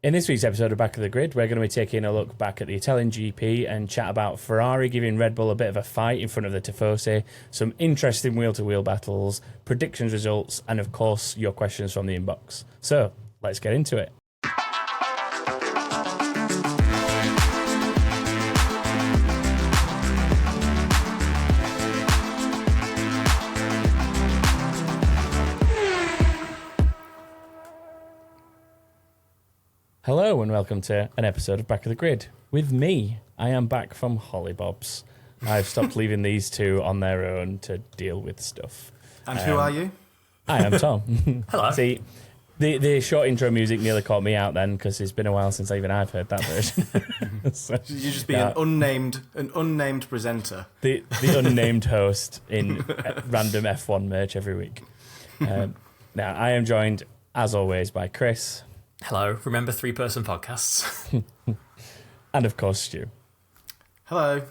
In this week's episode of Back of the Grid, we're going to be taking a look back at the Italian GP and chat about Ferrari giving Red Bull a bit of a fight in front of the Tifosi, some interesting wheel-to-wheel battles, predictions, results, and of course, your questions from the inbox. So, let's get into it. Hello and welcome to an episode of Back of the Grid. With me, I am back from Hollybobs. I've stopped leaving these two on their own to deal with stuff. And who are you? I am Tom. Hello. See, the short intro music nearly caught me out then because it's been a while since I've heard that version. So, You just be an unnamed presenter. the unnamed host in random F1 merch every week. Now, I am joined, as always, by Chris. Hello. Remember three-person podcasts? And of course, Stu. Hello.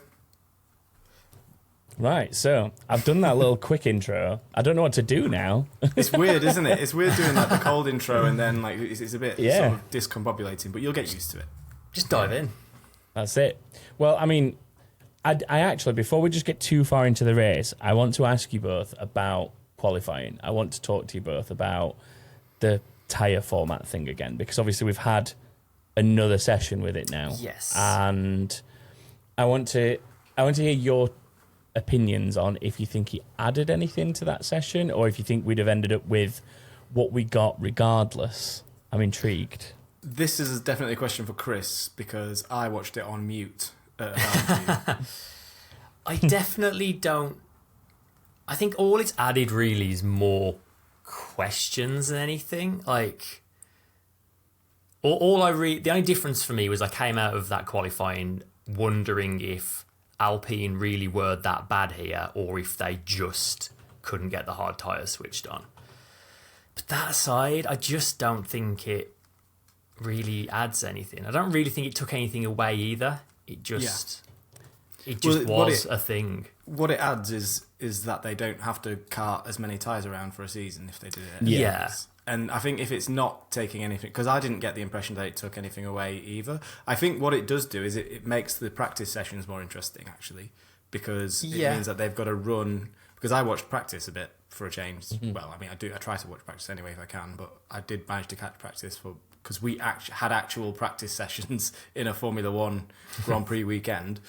Right, so I've done that little quick intro. I don't know what to do now. It's weird, isn't it? It's weird doing like the cold intro and then like it's a bit sort of discombobulating, but you'll get used to it. Just dive in. That's it. Well, I mean, I actually, before we just get too far into the race, I want to ask you both about qualifying. I want to talk to you both about the tyre format thing again, because obviously we've had another session with it now. Yes. And I want to hear your opinions on if you think he added anything to that session or if you think we'd have ended up with what we got regardless. I'm intrigued. This is definitely a question for Chris because I watched it on mute at home. I definitely don't. I think all it's added really is more questions than anything. Like, the only difference for me was I came out of that qualifying wondering if Alpine really were that bad here or if they just couldn't get the hard tyres switched on. But that aside, I just don't think it really adds anything. I don't really think it took anything away either. It just was a thing. What it adds is that they don't have to cart as many tyres around for a season if they do it. Yeah. And I think if it's not taking anything, because I didn't get the impression that it took anything away either. I think what it does do is it makes the practice sessions more interesting, actually, because it means that they've got to run. Because I watched practice a bit for a change. Mm-hmm. Well, I mean, I try to watch practice anyway if I can, but I did manage to catch practice because we had actual practice sessions in a Formula One Grand Prix weekend.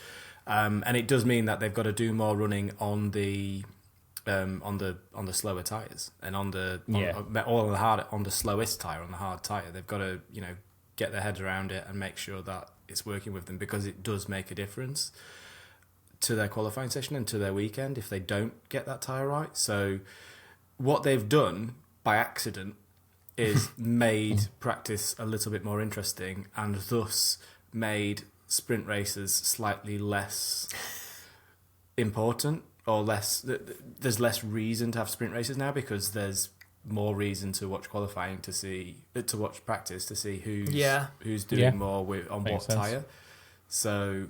And it does mean that they've got to do more running on the slower tyres and on the slowest tyre, on the hard tyre. They've got to get their heads around it and make sure that it's working with them, because it does make a difference to their qualifying session and to their weekend if they don't get that tyre right. So what they've done by accident is made practice a little bit more interesting and thus made sprint races slightly less important, or there's less reason to have sprint races now because there's more reason to watch qualifying to watch practice to see who's doing more on what tyre. So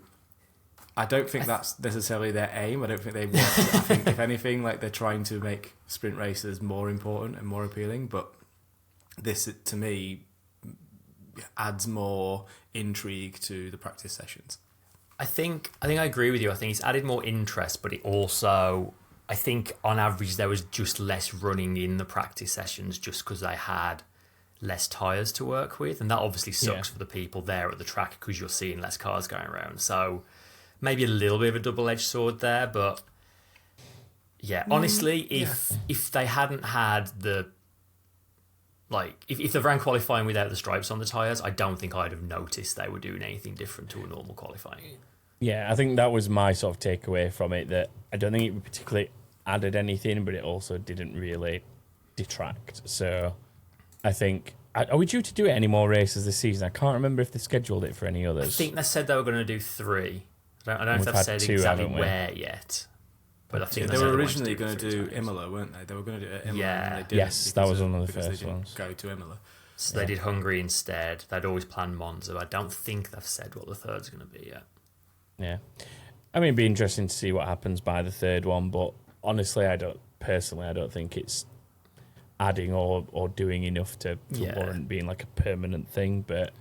I don't think that's necessarily their aim. I don't think they want I think if anything, like, they're trying to make sprint races more important and more appealing, but this to me adds more intrigue to the practice sessions. I think I agree with you. I think it's added more interest, but it also, I think on average there was just less running in the practice sessions just because they had less tyres to work with, and that obviously sucks for the people there at the track because you're seeing less cars going around. So maybe a little bit of a double-edged sword there, but honestly, if they hadn't had the if they ran qualifying without the stripes on the tyres, I don't think I'd have noticed they were doing anything different to a normal qualifying. Yeah, I think that was my sort of takeaway from it, that I don't think it particularly added anything, but it also didn't really detract. So I think, are we due to do it any more races this season? I can't remember if they scheduled it for any others. I think they said they were going to do 3. I don't know if they've said two, exactly where yet. But I think they were originally going to do Imola, weren't they? They were going to do it at Imola. Yeah. And they didn't, yes, that was one of the first they ones. Go to Imola. So they did Hungary instead. They'd always planned Monza. I don't think they've said what the third's going to be yet. Yeah. I mean, it'd be interesting to see what happens by the third one, but honestly, I don't think it's adding or doing enough to warrant being like a permanent thing. But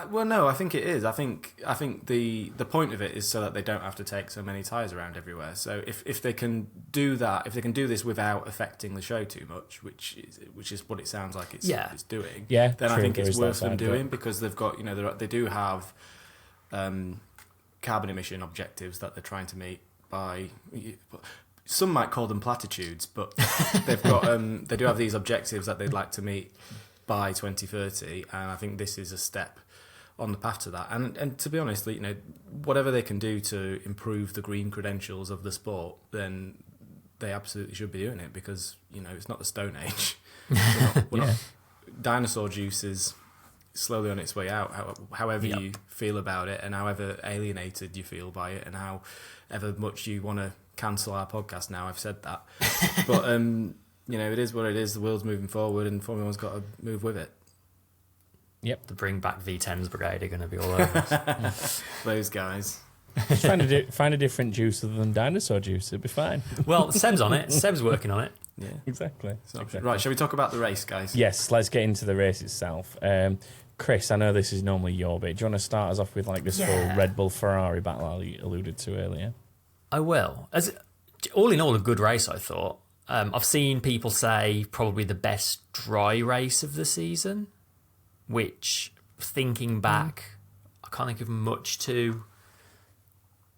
Well, no, I think it is. I think the point of it is so that they don't have to take so many tyres around everywhere. So if they can do that, if they can do this without affecting the show too much, which is what it sounds like it's doing, then true, I think it's worth them doing, but because they've got, they do have carbon emission objectives that they're trying to meet by. Some might call them platitudes, but they've got they do have these objectives that they'd like to meet by 2030, and I think this is a step on the path to that. And to be honest, whatever they can do to improve the green credentials of the sport, then they absolutely should be doing it, because it's not the Stone Age. We're not, dinosaur juice is slowly on its way out. However you feel about it, and however alienated you feel by it, and however much you want to cancel our podcast now, I've said that. But it is what it is. The world's moving forward, and Formula One's got to move with it. Yep. The Bring Back V10s brigade are going to be all over us. Those guys. Just find a different juice other than dinosaur juice. It'll be fine. Well, Seb's on it. Seb's working on it. Yeah, exactly. Right, shall we talk about the race, guys? Yes, let's get into the race itself. Chris, I know this is normally your bit. Do you want to start us off with this full Red Bull Ferrari battle I alluded to earlier? I will. All in all, a good race, I thought. I've seen people say probably the best dry race of the season, which, thinking back, I can't think of much to.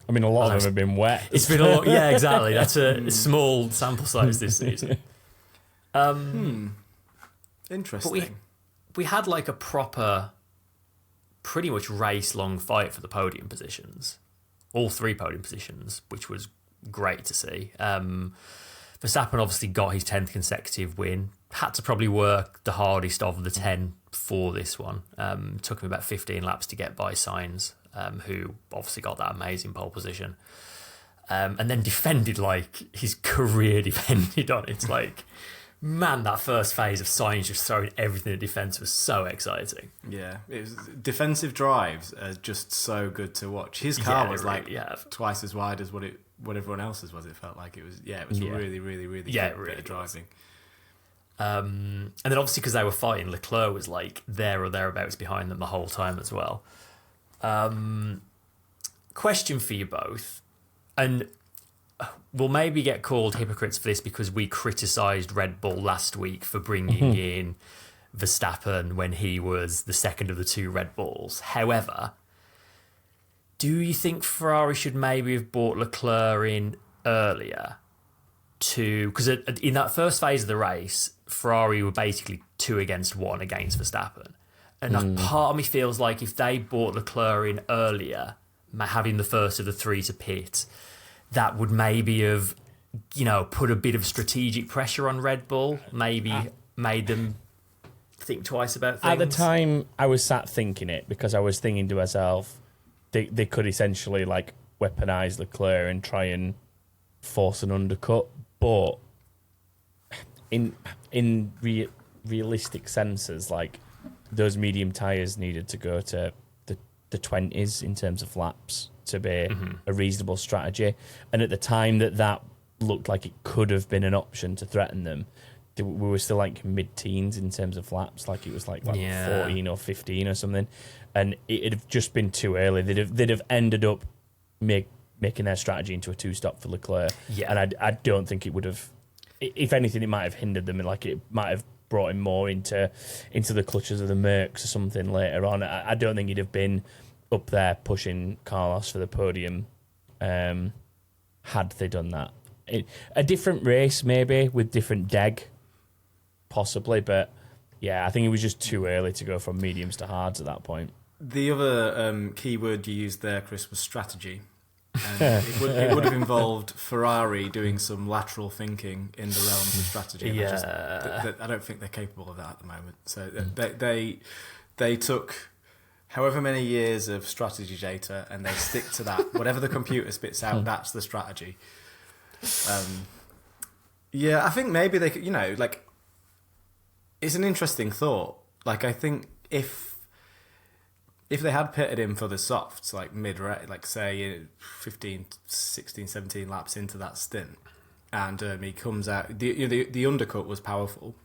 I mean, a lot of them have been wet. It's been a lot. Yeah, exactly. That's a small sample size this season. Interesting. But we had a proper, pretty much race-long fight for the podium positions. All 3 podium positions, which was great to see. Verstappen obviously got his 10th consecutive win. Had to probably work the hardest of the 10 for this one. Took him about 15 laps to get by Sainz, who obviously got that amazing pole position. And then defended his career depended on it. It's man, that first phase of Sainz just throwing everything in defence was so exciting. Yeah, it was, defensive drives are just so good to watch. His car was twice as wide as what everyone else's was. It felt like it was really, really, really good bit of driving. And then obviously because they were fighting, Leclerc was there or thereabouts behind them the whole time as well. Question for you both, and we'll maybe get called hypocrites for this because we criticised Red Bull last week for bringing in Verstappen when he was the second of the 2 Red Bulls. However, do you think Ferrari should maybe have brought Leclerc in earlier? Because in that first phase of the race, Ferrari were basically 2 against 1 against Verstappen. And part of me feels like if they brought Leclerc in earlier, having the first of the 3 to pit, that would maybe have, put a bit of strategic pressure on Red Bull, maybe made them think twice about things. At the time, I was sat thinking it because I was thinking to myself, they could essentially weaponise Leclerc and try and force an undercut. But in realistic senses, those medium tyres needed to go to the 20s in terms of laps to be a reasonable strategy. And at the time that looked like it could have been an option to threaten them, we were still mid-teens in terms of laps. It was 14 or 15 or something. And it'd have just been too early. They'd have ended up making their strategy into a 2-stop for Leclerc. Yeah. And I don't think it would have. If anything, it might have hindered them, and it might have brought him more into the clutches of the Mercs or something later on. I don't think he'd have been up there pushing Carlos for the podium had they done that. A different race, maybe, with different deg, possibly, but yeah, I think it was just too early to go from mediums to hards at that point. The other key word you used there, Chris, was strategy. And it would have involved Ferrari doing some lateral thinking in the realms of strategy. Yeah. I don't think they're capable of that at the moment. So they took however many years of strategy data and they stick to that. Whatever the computer spits out, that's the strategy. I think maybe they could, it's an interesting thought. I think if they had pitted him for the softs, say 15, 16, 17 laps into that stint, and he comes out, the undercut was powerful.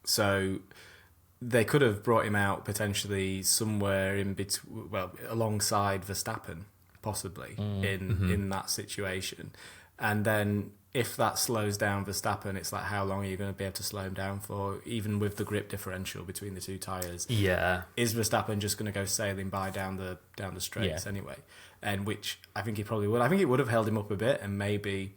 So they could have brought him out potentially somewhere in between, well, alongside Verstappen, possibly in that situation. And then if that slows down Verstappen, it's like, how long are you going to be able to slow him down for, even with the grip differential between the two tyres? Yeah. Is Verstappen just going to go sailing by down the straights anyway? And which I think he probably would. I think it would have held him up a bit and maybe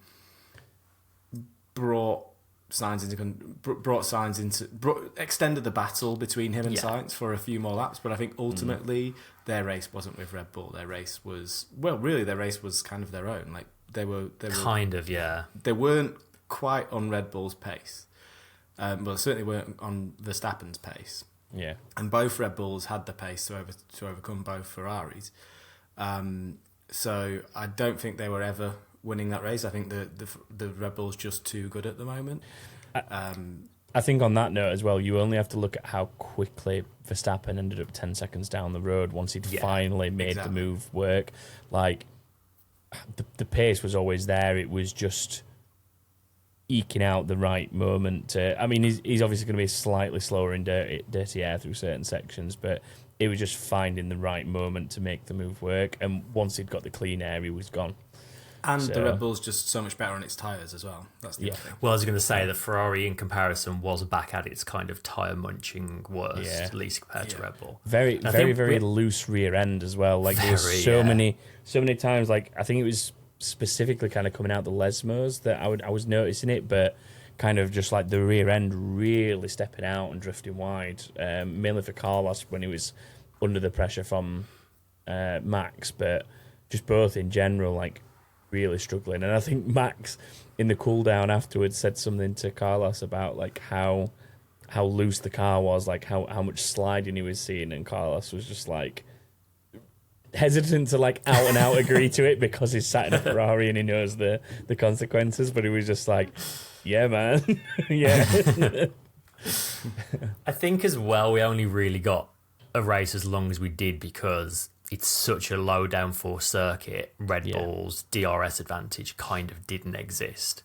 extended the battle between him and Sainz for a few more laps. But I think ultimately their race wasn't with Red Bull. Their race was kind of their own. Like they weren't quite on Red Bull's pace, but certainly weren't on Verstappen's pace. Yeah, and both Red Bulls had the pace to overcome both Ferraris. So I don't think they were ever winning that race. I think the Red Bull's just too good at the moment. I think on that note as well, you only have to look at how quickly Verstappen ended up 10 seconds down the road once he'd finally made the move work. Like, the pace was always there. It was just eking out the right moment. I mean, he's obviously going to be slightly slower in dirty air through certain sections, but it was just finding the right moment to make the move work. And once he'd got the clean air, he was gone. And the Red Bull's just so much better on its tyres as well. That's the other thing. Well, I was going to say the Ferrari in comparison was back at its kind of tyre munching worst, at least compared to Red Bull. Very loose rear end as well. Like there was so many times. Like I think it was specifically kind of coming out the Lesmos that I was noticing it, but kind of just like the rear end really stepping out and drifting wide. Mainly for Carlos when he was under the pressure from Max, but just both in general, like. Really struggling. And I think Max in the cool down afterwards said something to Carlos about like how loose the car was, like how much sliding he was seeing, and Carlos was just like hesitant to like out and out agree to it because he's sat in a Ferrari and he knows the consequences, but he was just like, yeah man. Yeah. I think as well we only really got a race as long as we did because it's such a low downforce circuit. Red Bull's DRS advantage kind of didn't exist.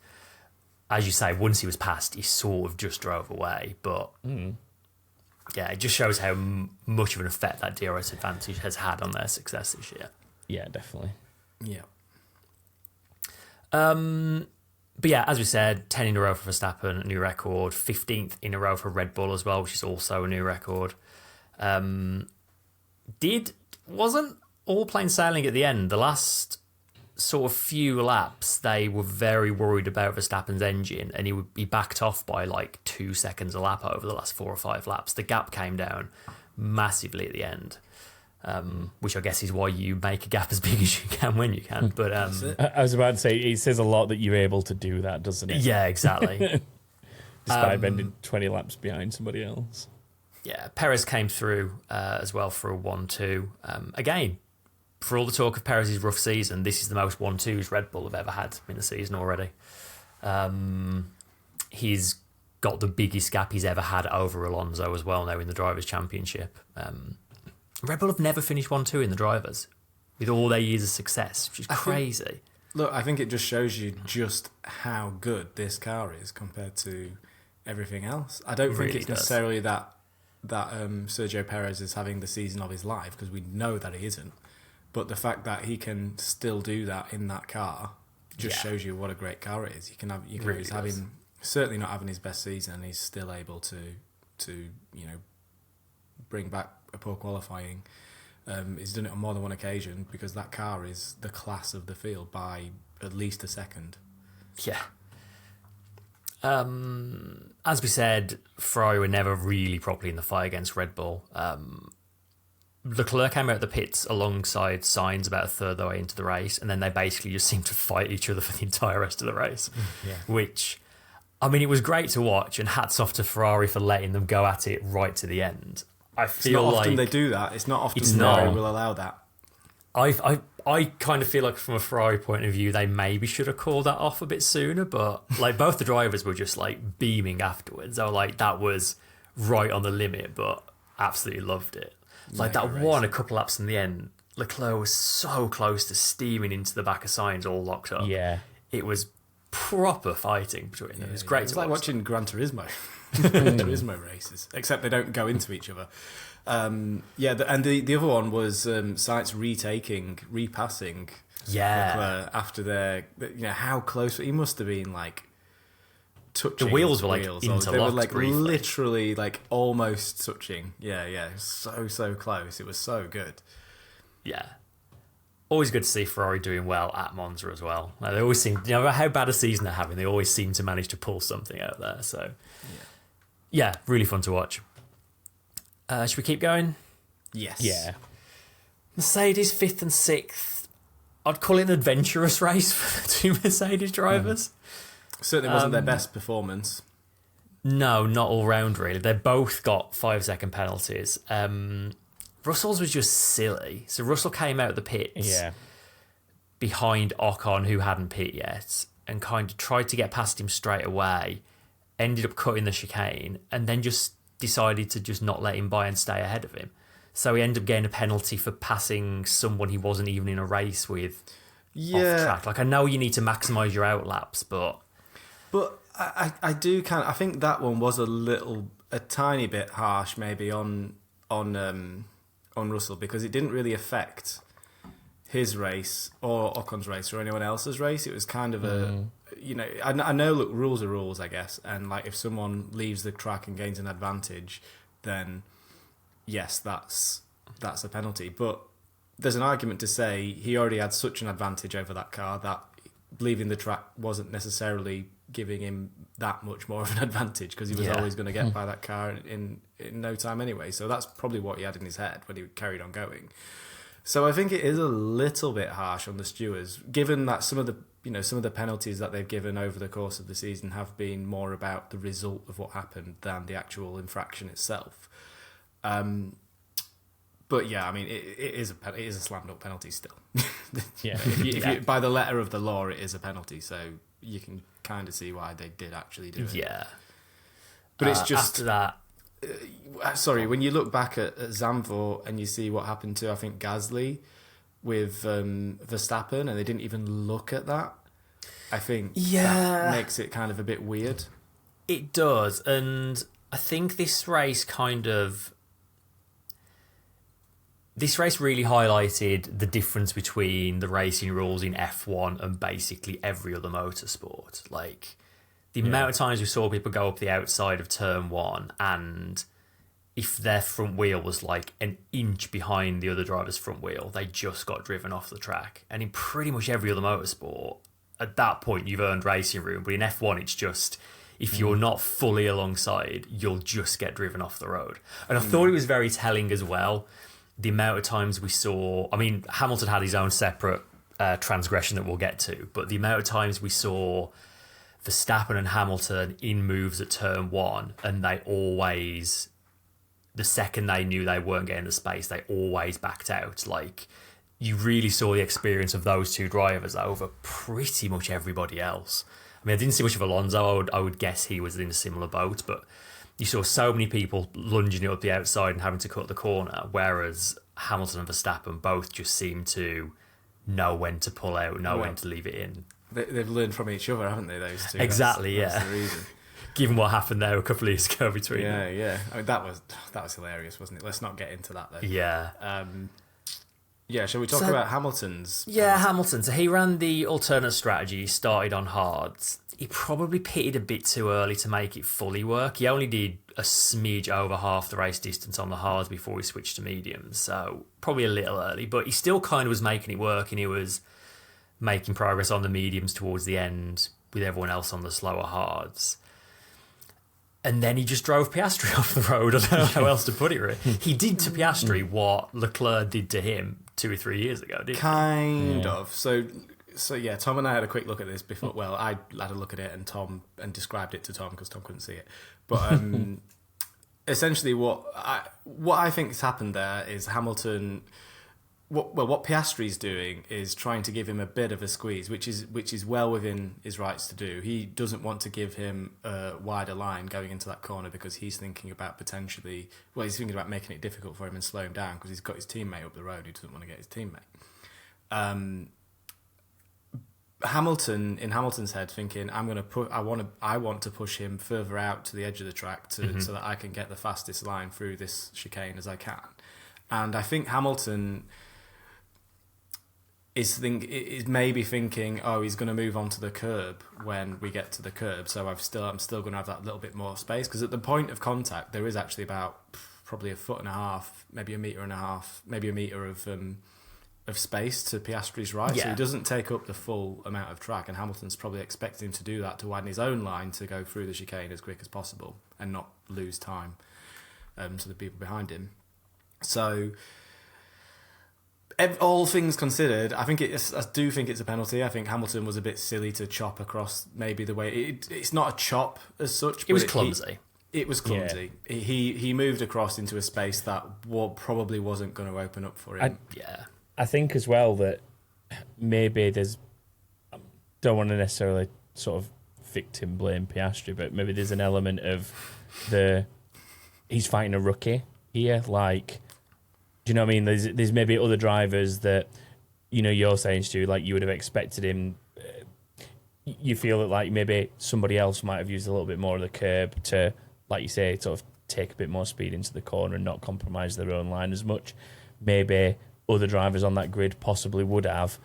As you say, once he was passed, he sort of just drove away. But it just shows how much of an effect that DRS advantage has had on their success this year. Yeah, definitely. Yeah. But yeah, as we said, 10 in a row for Verstappen, a new record. 15th in a row for Red Bull as well, which is also a new record. Wasn't all plain sailing at the end. The last sort of few laps, they were very worried about Verstappen's engine, and he backed off by like 2 seconds a lap over the last 4 or 5 laps. The gap came down massively at the end, which I guess is why you make a gap as big as you can when you can. But I was about to say, it says a lot that you're able to do that, doesn't it? Yeah, exactly. Despite bending 20 laps behind somebody else. Yeah, Perez came through as well for a 1-2. Again, for all the talk of Perez's rough season, this is the most 1-2s Red Bull have ever had in the season already. He's got the biggest gap he's ever had over Alonso as well now in the Drivers' Championship. Red Bull have never finished 1-2 in the Drivers with all their years of success, which is crazy. I think it just shows you just how good this car is compared to everything else. I don't think it's necessarily that Sergio Perez is having the season of his life, because we know that he isn't. But the fact that he can still do that in that car just shows you what a great car it is. He's having certainly not having his best season, and he's still able to bring back a poor qualifying. He's done it on more than one occasion because that car is the class of the field by at least a second. Yeah. As we said, Ferrari were never really properly in the fight against Red Bull. Leclerc came out of the pits alongside Sainz about a third of the way into the race, and then they basically just seemed to fight each other for the entire rest of the race. Which, I mean, it was great to watch, and hats off to Ferrari for letting them go at it right to the end. I feel it's not like often they do that. It's not often Ferrari will allow that. I kind of feel like from a Ferrari point of view, they maybe should have called that off a bit sooner, but like both the drivers were just like beaming afterwards. They were like, that was right on the limit, but absolutely loved it. Like that one, a couple laps in the end, Leclerc was so close to steaming into the back of Sainz all locked up. Yeah. It was proper fighting between them. It was great to like watch watching Gran Turismo. Turismo races, except they don't go into each other. And the other one was Sainz repassing Leclerc after their, how close he must have been, like touching. The wheels were like interlocked. They were like briefly. literally like almost touching. Yeah, so close. It was so good. Yeah. Always good to see Ferrari doing well at Monza as well. Like, they always seem, no matter how bad a season they're having, they always seem to manage to pull something out there. So, yeah, really fun to watch. Should we keep going? Yes. Yeah. Mercedes 5th and 6th. I'd call it an adventurous race for the two Mercedes drivers. Certainly wasn't their best performance. No, not all round really. They both got 5-second penalties. Russell's was just silly. So Russell came out of the pits behind Ocon, who hadn't pit yet, and kind of tried to get past him straight away, ended up cutting the chicane, and then just decided to just not let him by and stay ahead of him. So he ended up getting a penalty for passing someone he wasn't even in a race with off track. Like, I know you need to maximise your outlaps, but I do I think that one was a tiny bit harsh maybe on Russell, because it didn't really affect his race or Ocon's race or anyone else's race. It was kind of I know, look, rules are rules, I guess, and like if someone leaves the track and gains an advantage, then yes, that's a penalty. But there's an argument to say he already had such an advantage over that car that leaving the track wasn't necessarily giving him that much more of an advantage, because he was always going to get by that car in no time anyway. So that's probably what he had in his head when he carried on going. So I think it is a little bit harsh on the stewards, given that some of the penalties that they've given over the course of the season have been more about the result of what happened than the actual infraction itself. But yeah, I mean, it is a slam dunk penalty still. If you, by the letter of the law, it is a penalty. So you can kind of see why they did actually do it. yeah. But it's just after that. Sorry, when you look back at Zandvoort and you see what happened to, I think, Gasly with Verstappen, and they didn't even look at that, I think that makes it kind of a bit weird. It does, and I think this race really highlighted the difference between the racing rules in F1 and basically every other motorsport. Like, the amount of times we saw people go up the outside of turn one, and if their front wheel was like an inch behind the other driver's front wheel, they just got driven off the track. And in pretty much every other motorsport, at that point, you've earned racing room. But in F1, it's just, if you're not fully alongside, you'll just get driven off the road. And I thought it was very telling as well, the amount of times we saw, I mean, Hamilton had his own separate transgression that we'll get to, but the amount of times we saw Verstappen and Hamilton in moves at turn one, and they always, the second they knew they weren't getting the space, they always backed out. Like, you really saw the experience of those two drivers over pretty much everybody else. I mean, I didn't see much of Alonso. I would guess he was in a similar boat, but you saw so many people lunging it up the outside and having to cut the corner, whereas Hamilton and Verstappen both just seemed to know when to pull out, when to leave it in. They've learned from each other, haven't they, those two? Exactly, that's the reason. Given what happened there a couple of years ago between them. Yeah. I mean, that was hilarious, wasn't it? Let's not get into that, though. Yeah. Shall we talk about Hamilton's? Yeah, Hamilton. So he ran the alternate strategy. He started on hards. He probably pitted a bit too early to make it fully work. He only did a smidge over half the race distance on the hards before he switched to mediums. So probably a little early, but he still kind of was making it work, and he was making progress on the mediums towards the end with everyone else on the slower hards. And then he just drove Piastri off the road. I don't know how else to put it, really. He did to Piastri what Leclerc did to him 2 or 3 years ago, didn't he? Kind of. So yeah, Tom and I had a quick look at this before. Well, I had a look at it and described it to Tom because Tom couldn't see it. But essentially, what I think has happened there is Hamilton. What Piastri's doing is trying to give him a bit of a squeeze, which is well within his rights to do. He doesn't want to give him a wider line going into that corner because he's thinking about he's thinking about making it difficult for him and slow him down because he's got his teammate up the road who doesn't want to get his teammate. Hamilton, in Hamilton's head, thinking, I want to push him further out to the edge of the track so that I can get the fastest line through this chicane as I can. And I think Hamilton is maybe thinking, oh, he's going to move onto the curb when we get to the curb, so I'm still going to have that little bit more space, because at the point of contact there is actually about probably 1.5 feet, maybe 1.5 meters, maybe 1 meter of space to Piastri's right, so he doesn't take up the full amount of track, and Hamilton's probably expecting him to do that to widen his own line to go through the chicane as quick as possible and not lose time to the people behind him. So, all things considered, I do think it's a penalty. I think Hamilton was a bit silly to chop across maybe the way... It's not a chop as such. It was clumsy. It was clumsy. Yeah. He moved across into a space that probably wasn't going to open up for him. I think as well that maybe don't want to necessarily sort of victim blame Piastri, but maybe there's an element of he's fighting a rookie here, like... Do you know what I mean? There's maybe other drivers that, you're saying, Stu, like you would have expected him. You feel that like maybe somebody else might have used a little bit more of the curb to, like you say, sort of take a bit more speed into the corner and not compromise their own line as much. Maybe other drivers on that grid possibly would have,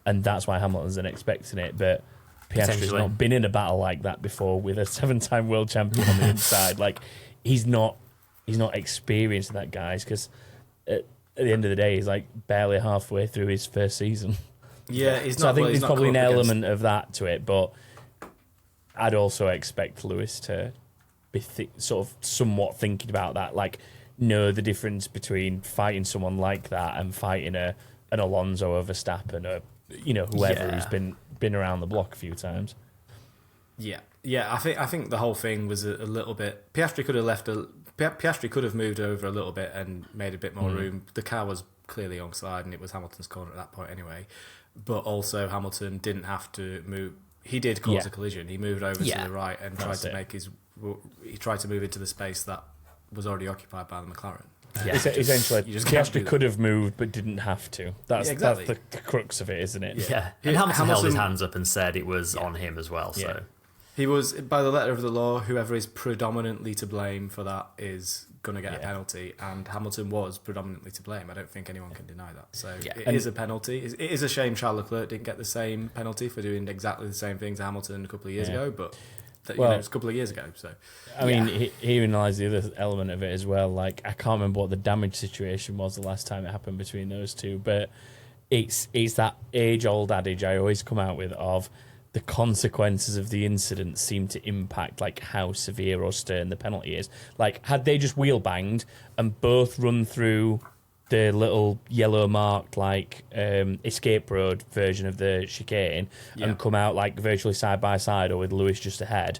and that's why Hamilton's expecting it. But Piastri's not been in a battle like that before with a 7-time world champion on the inside. Like he's not experienced that, guys, because. At the end of the day, he's like barely halfway through his first season. Yeah, he's not. So I think there's probably an element against... of that to it, but I'd also expect Lewis to be sort of somewhat thinking about that, like know the difference between fighting someone like that and fighting an Alonso or Verstappen or whoever who's been around the block a few times. Yeah. I think the whole thing was a little bit. Piastri could have moved over a little bit and made a bit more room. The car was clearly onside, and it was Hamilton's corner at that point anyway. But also Hamilton didn't have to move. He did cause a collision. He moved over to the right and tried to move into the space that was already occupied by the McLaren. Yeah. Essentially, Piastri could have moved but didn't have to. That's the crux of it, isn't it? Yeah. And Hamilton held his hands up and said it was on him as well. So. Yeah. He was, by the letter of the law, whoever is predominantly to blame for that is going to get a penalty, and Hamilton was predominantly to blame. I don't think anyone can deny that. So it is a penalty. It is a shame Charles Leclerc didn't get the same penalty for doing exactly the same thing to Hamilton a couple of years ago, but it was a couple of years ago. So I mean, herein lies the other element of it as well. Like, I can't remember what the damage situation was the last time it happened between those two, but it's that age-old adage I always come out with of the consequences of the incident seem to impact like how severe or stern the penalty is. Like, had they just wheel banged and both run through the little yellow marked like escape road version of the chicane and come out like virtually side by side or with Lewis just ahead,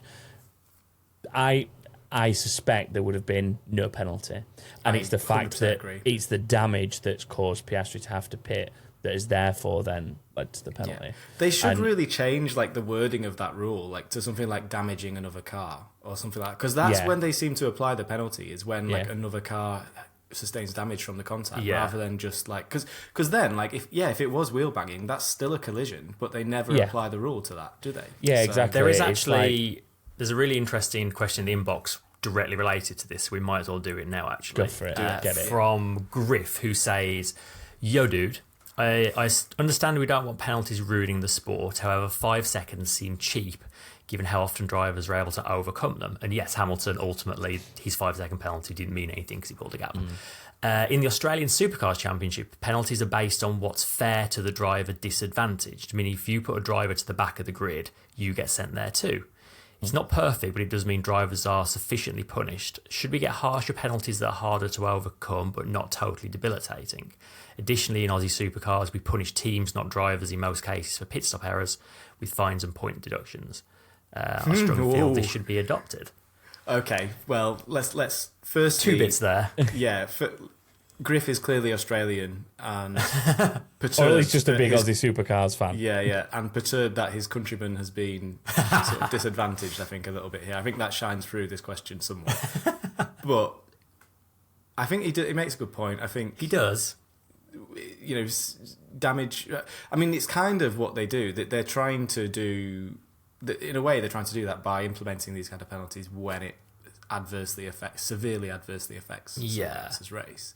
I suspect there would have been no penalty. And it's the fact that it's the damage that's caused Piastri to have to pit that is therefore then led to the penalty. Yeah. They should really change like the wording of that rule, like to something like damaging another car or something like that, because that's when they seem to apply the penalty, is when like another car sustains damage from the contact rather than just like because then like if it was wheel banging, that's still a collision, but they never apply the rule to that, do they? Exactly. There is actually there's a really interesting question in the inbox directly related to this. We might as well do it now, actually. Go for it. Get it. From Griff, who says, yo dude, I understand we don't want penalties ruining the sport. However, 5 seconds seem cheap given how often drivers are able to overcome them. And yes, Hamilton, ultimately, his 5-second penalty didn't mean anything because he pulled a gap. In the Australian Supercars Championship, penalties are based on what's fair to the driver disadvantaged. Meaning if you put a driver to the back of the grid, you get sent there too. It's not perfect, but it does mean drivers are sufficiently punished. Should we get harsher penalties that are harder to overcome but not totally debilitating? Additionally, in Aussie Supercars, we punish teams, not drivers, in most cases for pit stop errors with fines and point deductions. I strongly feel this should be adopted. Okay, well, let's first 2 bits there. Yeah, Griff is clearly Australian and perturbed. Or at least just a big Aussie Supercars fan. Yeah, and perturbed that his countryman has been sort of disadvantaged, I think, a little bit here. I think that shines through this question somewhat. But I think he makes a good point. I think he does. damage. I mean, it's kind of what they do. That they're trying to do. In a way, they're trying to do that by implementing these kind of penalties when it severely adversely affects someone else's race.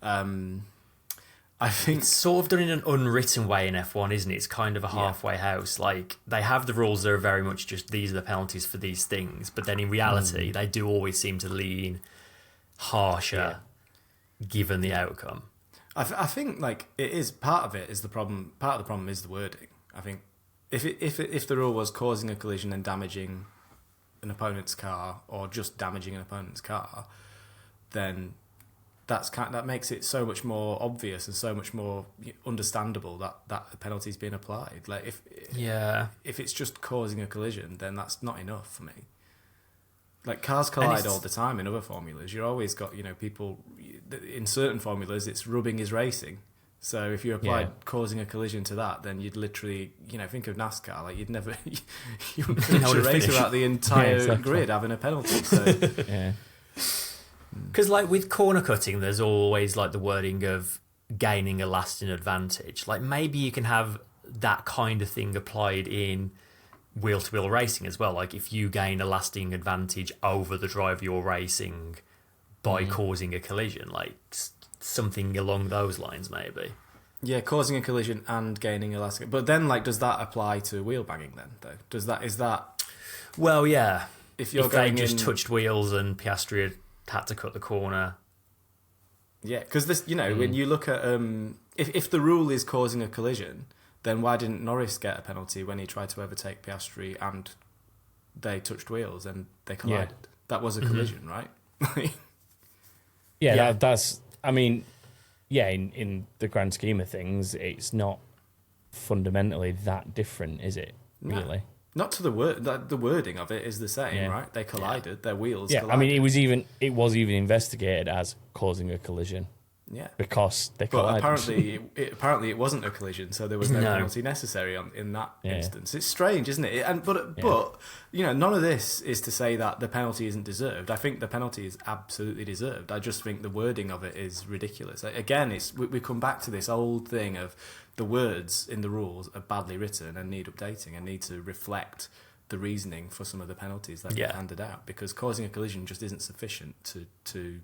I think it's sort of done in an unwritten way in F1, isn't it? It's kind of a halfway house. Like, they have the rules that are very much just these are the penalties for these things, but then in reality, they do always seem to lean harsher given the outcome. I think like it is part of it is the problem. Part of the problem is the wording. I think if the rule was causing a collision and damaging an opponent's car, or just damaging an opponent's car, then that makes it so much more obvious and so much more understandable that the penalty's being applied. Like if it's just causing a collision, then that's not enough for me. Like, cars collide all the time in other formulas. You've always got people in certain formulas. It's rubbing is racing. So if you applied causing a collision to that, then you'd literally think of NASCAR. Like, you wouldn't finish a race without the entire grid having a penalty. So yeah. Because, like, with corner cutting, there's always, like, the wording of gaining a lasting advantage. Like, maybe you can have that kind of thing applied in wheel-to-wheel racing as well. Like, if you gain a lasting advantage over the driver you're racing by causing a collision, like, something along those lines, maybe. Yeah, causing a collision and gaining a lasting... But then, like, does that apply to wheel banging, then, though? Is that... Well, yeah. If they just touched wheels and Piastri had to cut the corner. Yeah, because this, when you look at if the rule is causing a collision, then why didn't Norris get a penalty when he tried to overtake Piastri and they touched wheels and they collided? Yeah. That was a collision, right? That's. I mean, in the grand scheme of things, it's not fundamentally that different, is it? Really? Not to the word. The wording of it is the same, right? They collided. Their wheels. Yeah, collided. I mean, it was even investigated as causing a collision. Yeah, because they collided. But apparently it wasn't a collision, so there was no penalty necessary in that instance. It's strange, isn't it? But none of this is to say that the penalty isn't deserved. I think the penalty is absolutely deserved. I just think the wording of it is ridiculous. Again, we come back to this old thing of the words in the rules are badly written and need updating and need to reflect the reasoning for some of the penalties that get handed out, because causing a collision just isn't sufficient to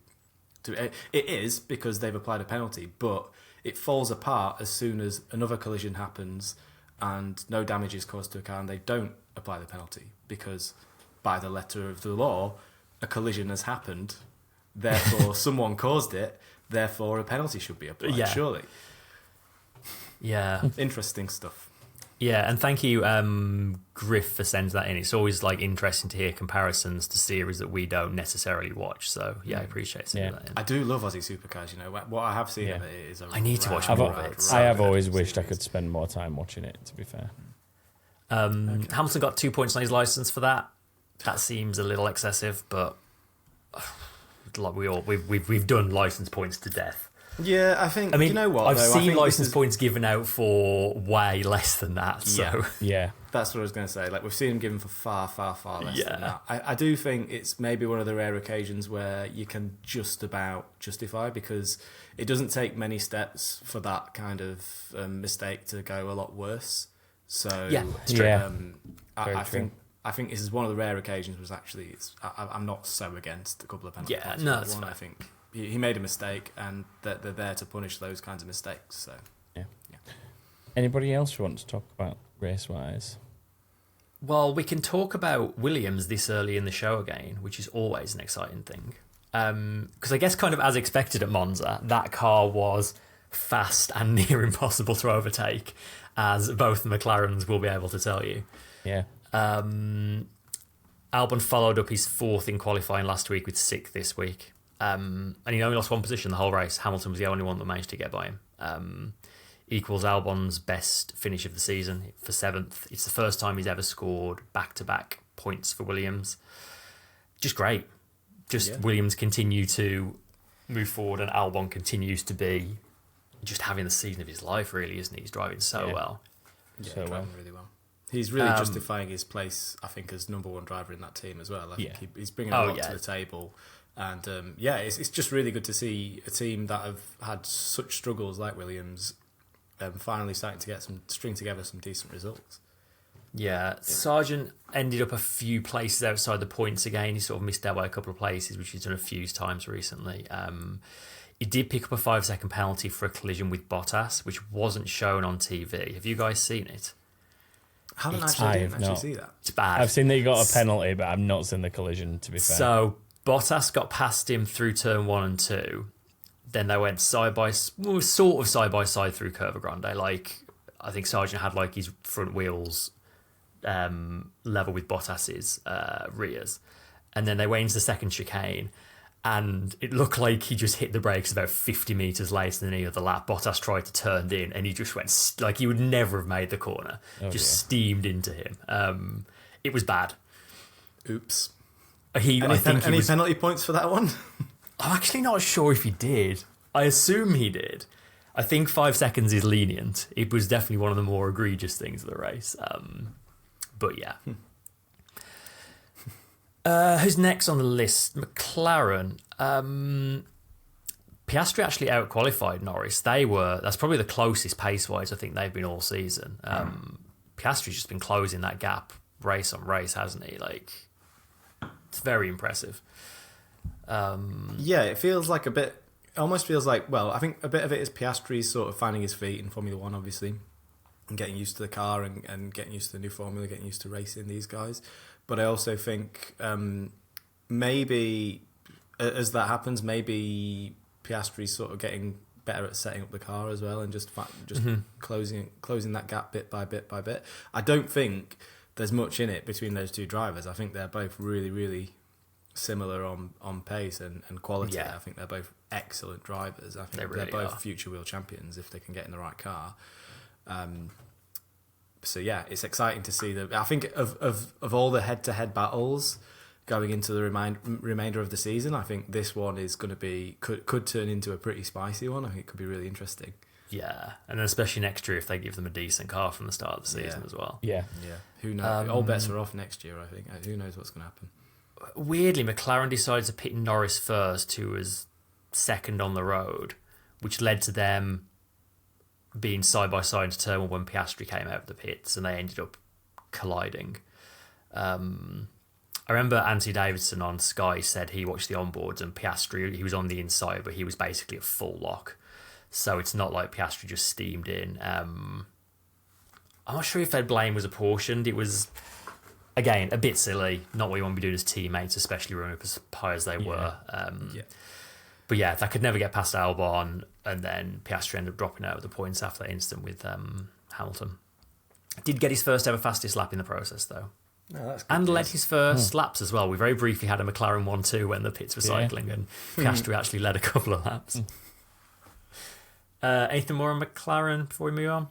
it is, because they've applied a penalty, but it falls apart as soon as another collision happens and no damage is caused to a car and they don't apply the penalty, because by the letter of the law a collision has happened, therefore someone caused it, therefore a penalty should be applied, surely. Yeah. Interesting stuff. Yeah, and thank you, Griff, for sending that in. It's always like interesting to hear comparisons to series that we don't necessarily watch. So I appreciate sending that in. I do love Aussie Supercars. What I have seen of it is I need to watch more of it. I have always wished I could spend more time watching it, to be fair. Hamilton got 2 points on his license for that. That seems a little excessive, but like we've done license points to death. Yeah, I mean, you know what? I've seen license points given out for way less than that. So that's what I was going to say. Like, we've seen them given for far, far, far less than that. I do think it's maybe one of the rare occasions where you can just about justify, because it doesn't take many steps for that kind of mistake to go a lot worse. So I think this is one of the rare occasions was actually I'm not so against a couple of penalties. Yeah, no, that's fine. I think he made a mistake, and they're there to punish those kinds of mistakes. So yeah. Anybody else who wants to talk about race-wise? Well, we can talk about Williams this early in the show again, which is always an exciting thing. Because I guess kind of as expected at Monza, that car was fast and near impossible to overtake, as both the McLarens will be able to tell you. Yeah. Albon followed up his fourth in qualifying last week with sixth this week. And he only lost one position the whole race. Hamilton was the only one that managed to get by him. Equals Albon's best finish of the season for seventh. It's the first time he's ever scored back-to-back points for Williams. Just great. Williams continue to move forward, and Albon continues to be just having the season of his life, really, isn't he? He's driving so well. Yeah, driving really well. He's really justifying his place, I think, as number one driver in that team as well. I think he's bringing a lot to the table. And it's just really good to see a team that have had such struggles like Williams finally starting to string together some decent results. Yeah, Sargent ended up a few places outside the points again. He sort of missed out by a couple of places, which he's done a few times recently. He did pick up a 5-second penalty for a collision with Bottas, which wasn't shown on TV. Have you guys seen it? I didn't actually see that. It's bad. I've seen that he got a penalty, but I've not seen the collision, to be fair. So Bottas got past him through turn 1 and 2. Then they went sort of side by side through Curva Grande. Like, I think Sargent had like his front wheels level with Bottas's rears. And then they went into the second chicane, and it looked like he just hit the brakes about 50 metres later than any other lap. Bottas tried to turn in, and he just went like he would never have made the corner. Steamed into him. It was bad. Oops. Any penalty points for that one? I'm actually not sure if he did. I assume he did. I think 5 seconds is lenient. It was definitely one of the more egregious things of the race. But yeah. Who's next on the list? McLaren. Piastri actually out-qualified Norris. That's probably the closest pace-wise I think they've been all season. Piastri's just been closing that gap race on race, hasn't he? Like, it's very impressive. It feels like almost feels like, well, I think a bit of it is Piastri sort of finding his feet in Formula One, obviously, and getting used to the car and getting used to the new formula, getting used to racing these guys. But I also think maybe as that happens, maybe Piastri's sort of getting better at setting up the car as well, and just closing that gap bit by bit by bit. I don't think there's much in it between those two drivers. I think they're both really, really similar on pace and quality. Yeah. I think they're both excellent drivers. I think they're both future wheel champions if they can get in the right car. So yeah, it's exciting to see that. I think of all the head-to-head battles going into the remainder of the season, I think this one is going to be could turn into a pretty spicy one. I think it could be really interesting. Yeah, and then especially next year if they give them a decent car from the start of the season as well. Yeah. Who knows? All bets are off next year, I think. Who knows what's going to happen? Weirdly, McLaren decided to pit Norris first, who was second on the road, which led to them being side by side into turn 1 when Piastri came out of the pits, and they ended up colliding. I remember Anthony Davidson on Sky said he watched the onboards, and Piastri, he was on the inside, but he was basically a full lock. So it's not like Piastri just steamed in. I'm not sure if their blame was apportioned. It was, again, a bit silly. Not what you want to be doing as teammates, especially running up as high as they were. But yeah, they could never get past Albon, and then Piastri ended up dropping out of the points after that incident with Hamilton. Did get his first ever fastest lap in the process, though. No, that's good. And led his first laps as well. We very briefly had a McLaren 1-2 when the pits were cycling, and Piastri actually led a couple of laps. Anything more on McLaren before we move on?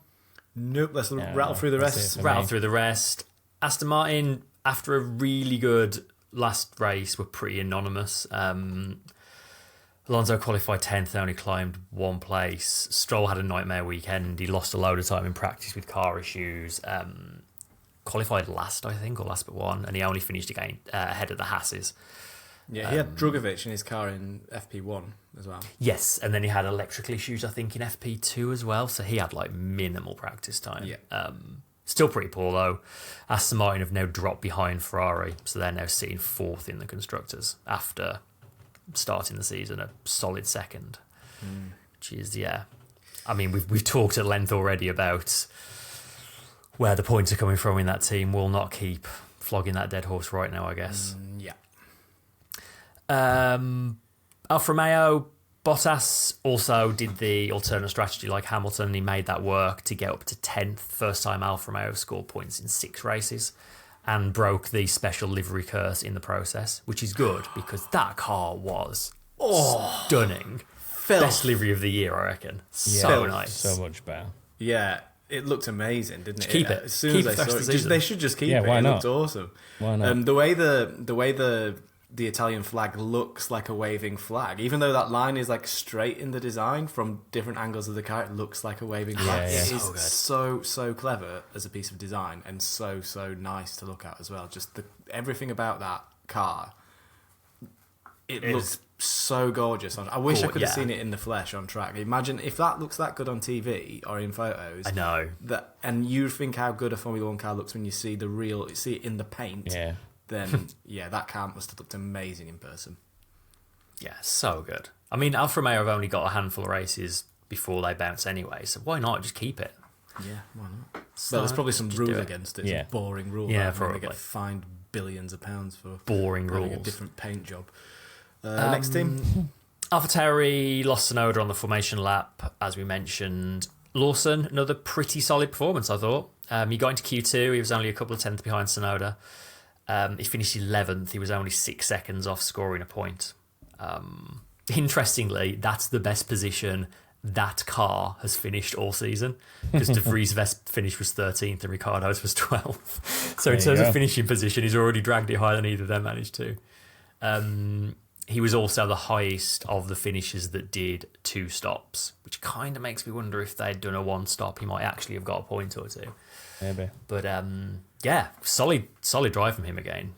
Nope, let's rattle through the rest. Aston Martin, after a really good last race, were pretty anonymous. Alonso qualified 10th and only climbed one place. Stroll had a nightmare weekend. He lost a load of time in practice with car issues. Qualified last, I think, or last but one, and he only finished again ahead of the Haases. Yeah, he had Drugovich in his car in FP1 as well. Yes, and then he had electrical issues, I think, in FP2 as well, so he had like minimal practice time. Yeah. Still pretty poor though. Aston Martin have now dropped behind Ferrari, so they're now sitting 4th in the Constructors after starting the season a solid 2nd. Which is, I mean, we've talked at length already about where the points are coming from in that team. We'll not keep flogging that dead horse right now, I guess. Alfa Romeo, Bottas also did the alternate strategy like Hamilton. He made that work to get up to 10th. First time Alfa Romeo scored points in 6 races, and broke the special livery curse in the process, which is good because that car was stunning. Best livery of the year, I reckon. So nice. So much better. Yeah, it looked amazing, didn't it? Keep it. As soon as I saw it, they should just keep it. Why not? It looked awesome. Why not? The way the Italian flag looks like a waving flag, even though that line is like straight in the design from different angles of the car, it looks like a waving flag. Yeah. It is so clever as a piece of design, and so nice to look at as well. Just everything about that car it looks so gorgeous. I wish I could have seen it in the flesh on track. Imagine if that looks that good on TV or in photos. I know. And you think how good a Formula 1 car looks when you see it in the paint. Yeah. Then, that car must have looked amazing in person. Yeah, so good. I mean, Alfa Romeo have only got a handful of races before they bounce anyway, so why not just keep it? Yeah, why not? So there's probably some rule against it. It's a boring rule. Yeah, probably. They get fined billions of pounds for boring having rules. A different paint job. Next team. AlphaTauri lost Tsunoda on the formation lap, as we mentioned. Lawson, another pretty solid performance, I thought. He got into Q2. He was only a couple of tenths behind Tsunoda. He finished 11th. He was only 6 seconds off scoring a point. Interestingly, that's the best position that car has finished all season, because De Vries' best finish was 13th and Ricciardo's was 12th. So in terms of finishing position, he's already dragged it higher than either of them managed to. He was also the highest of the finishers that did 2 stops, which kind of makes me wonder if they'd done a 1 stop, he might actually have got a point or 2. Maybe. But solid drive from him again.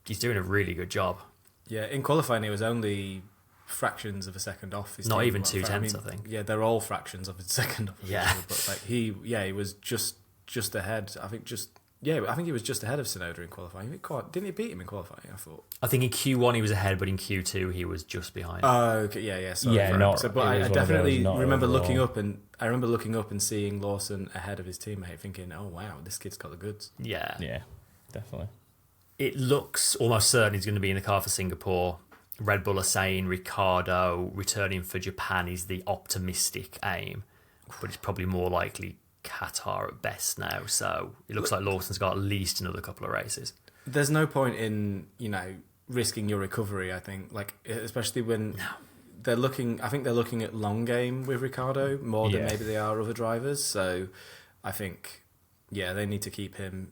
He's doing a really good job. Yeah, in qualifying, he was only fractions of a second off. Not even 2 tenths, I think. Yeah, they're all fractions of a second off. Yeah, but he was just ahead. I think he was just ahead of Tsunoda in qualifying. Didn't he beat him in qualifying? I think in Q1 he was ahead, but in Q2 he was just behind. Oh, okay, yeah. Sorry, but I definitely remember looking up and seeing Lawson ahead of his teammate, thinking, "Oh wow, this kid's got the goods." Yeah, definitely. It looks almost certain he's going to be in the car for Singapore. Red Bull are saying Ricciardo returning for Japan is the optimistic aim, but it's probably more likely Qatar at best now. So it looks like Lawson's got at least another couple of races. There's no point in risking your recovery. I think, especially when they're looking. I think they're looking at long game with Ricciardo more than maybe they are other drivers. So I think they need to keep him.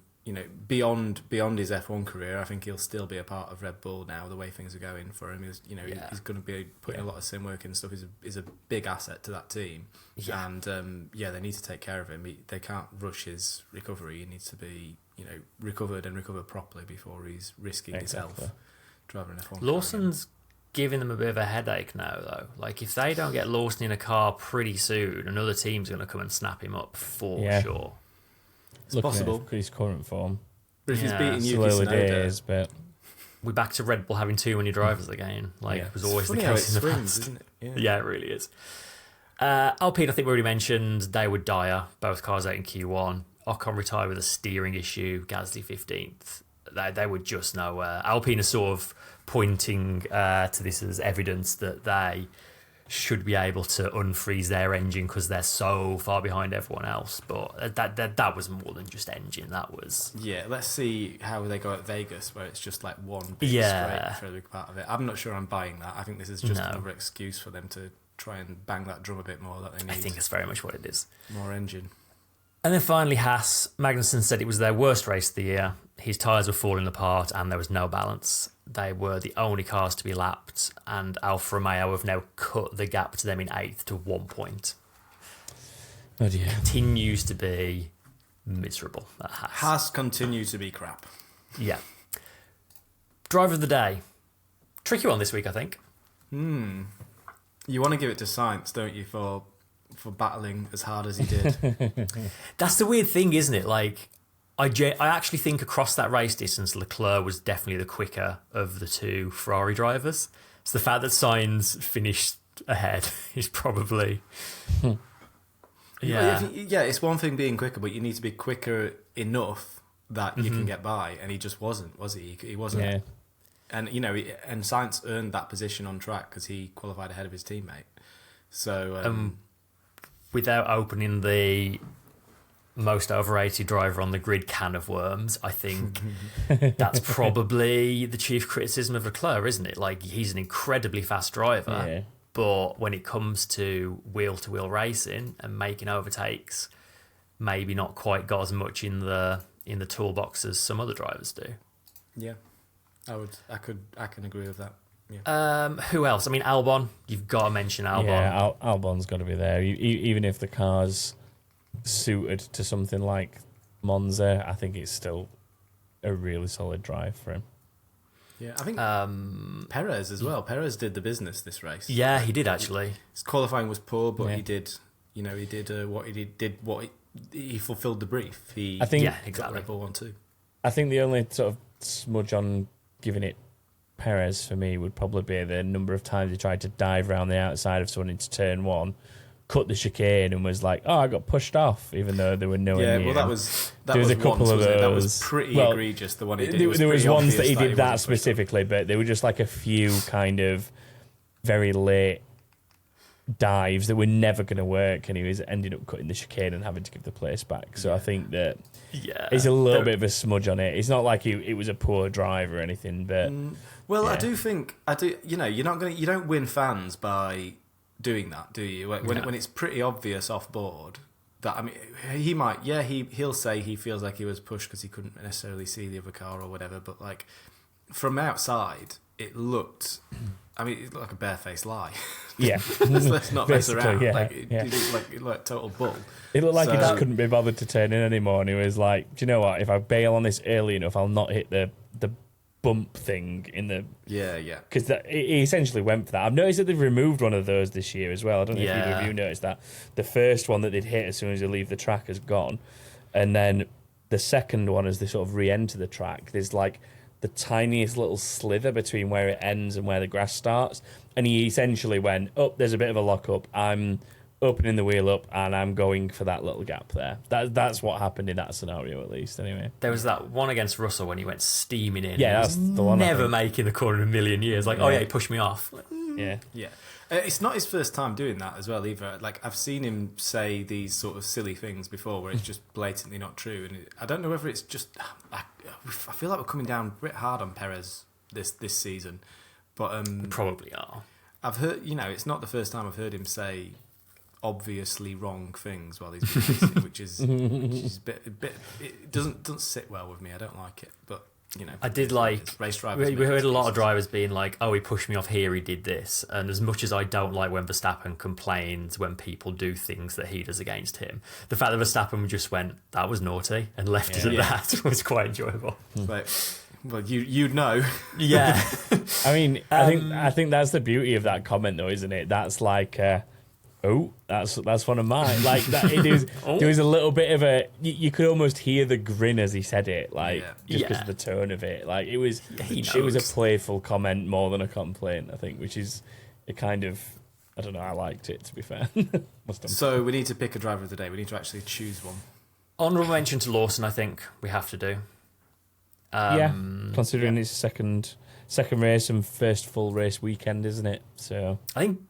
Beyond his F1 career, I think he'll still be a part of Red Bull now. The way things are going for him is, he's going to be putting a lot of sim work and stuff. Is a big asset to that team, and they need to take care of him. They can't rush his recovery. He needs to be, recovered and recover properly before he's risking himself driving an F1. Lawson's giving them a bit of a headache now, though. Like, if they don't get Lawson in a car pretty soon, another team's going to come and snap him up for sure. It's possible. At his current form. But if he's beating Yuki Slowly Tsunoda, days, but we're back to Red Bull having too many drivers again. It was always the case in the past. Isn't it? Yeah, it really is. Alpine, I think we already mentioned, they were dire. Both cars out in Q1. Ocon retired with a steering issue. Gasly 15th. They were just nowhere. Alpine are sort of pointing to this as evidence that they should be able to unfreeze their engine because they're so far behind everyone else. But that was more than just engine. That was... Yeah, let's see how they go at Vegas, where it's just like one big straight for a big part of it. I'm not sure I'm buying that. I think this is just another excuse for them to try and bang that drum a bit more that they need. I think it's very much what it is. More engine. And then finally, Haas. Magnussen said it was their worst race of the year. His tyres were falling apart and there was no balance. They were the only cars to be lapped, and Alfa Romeo have now cut the gap to them in 8th to 1 point. Oh dear. Continues to be miserable at Haas. Haas continue to be crap. Yeah. Driver of the day. Tricky one this week, I think. You want to give it to Sainz, don't you, for battling as hard as he did? That's the weird thing, isn't it? Like, I actually think across that race distance, Leclerc was definitely the quicker of the 2 Ferrari drivers. So the fact that Sainz finished ahead is probably... Yeah, it's one thing being quicker, but you need to be quicker enough that you can get by, and he just wasn't, was he? He wasn't. Yeah. And, and Sainz earned that position on track because he qualified ahead of his teammate. So... without opening the most overrated driver on the grid can of worms, I think that's probably the chief criticism of Leclerc, isn't it? Like, he's an incredibly fast driver, but when it comes to wheel-to-wheel racing and making overtakes, maybe not quite got as much in the toolbox as some other drivers do. Yeah, I can agree with that. Yeah. Who else? I mean, Albon. You've got to mention Albon. Yeah, Albon's got to be there. Even if the car's suited to something like Monza, I think it's still a really solid drive for him. Yeah, I think Perez as well. Perez did the business this race. Yeah, he did actually. His qualifying was poor, but he did. He did what he did. He fulfilled the brief. I think got Red Bull 1-2. I think the only sort of smudge on giving it Perez for me would probably be the number of times he tried to dive around the outside of someone into turn one, cut the chicane, and was like, "Oh, I got pushed off," even though there were no. Yeah, well, that was a couple of those. That was pretty egregious. The one he did. There was ones that he did that specifically, but there were just like a few kind of very late dives that were never going to work, and he was ended up cutting the chicane and having to give the place back. So I think that it's a little bit of a smudge on it. It's not like it was a poor drive or anything, but I do think you don't win fans by doing that, do you? When it's pretty obvious off board that, I mean, he might he'll say he feels like he was pushed because he couldn't necessarily see the other car or whatever, but like from outside it looked like a barefaced lie. Yeah. let's not mess around. Yeah, It looked total bull. It looked like he just couldn't be bothered to turn in anymore, and he was like, "Do you know what? If I bail on this early enough, I'll not hit the bump thing in the..." Yeah. Because he essentially went for that. I've noticed that they've removed one of those this year as well. I don't know if either of you noticed that. The first one that they'd hit as soon as they leave the track has gone. And then the second one, as they sort of re-enter the track, there's like the tiniest little slither between where it ends and where the grass starts. And he essentially went, there's a bit of a lock-up. I'm opening the wheel up and I'm going for that little gap there. That's what happened in that scenario, at least, anyway. There was that one against Russell when he went steaming in. Yeah, that's the one. Never making the corner in a million years. Like, he pushed me off. Yeah. It's not his first time doing that as well, either. Like, I've seen him say these sort of silly things before where it's just blatantly not true. And I don't know whether it's just... I feel like we're coming down a bit hard on Perez this season. But we probably are. I've heard, it's not the first time I've heard him say obviously wrong things while he's been racing, which is a bit it doesn't sit well with me. I don't like it, but I did like race drivers. We heard a lot of drivers being like, "Oh, he pushed me off here. He did this." And as much as I don't like when Verstappen complains when people do things that he does against him, the fact that Verstappen just went, "That was naughty," and left it at that was quite enjoyable. Like, well, you'd know. Yeah. I mean, I think that's the beauty of that comment, though, isn't it? That's like, that's one of mine. Like that, there was a little bit of a. You could almost hear the grin as he said it, like just because of the tone of it. Like it was a playful comment more than a complaint, I think, which is a kind of. I don't know. I liked it, to be fair. So we need to pick a driver of the day. We need to actually choose one. Honourable mention to Lawson, I think we have to do. Considering it's second race and first full race weekend, isn't it? So I think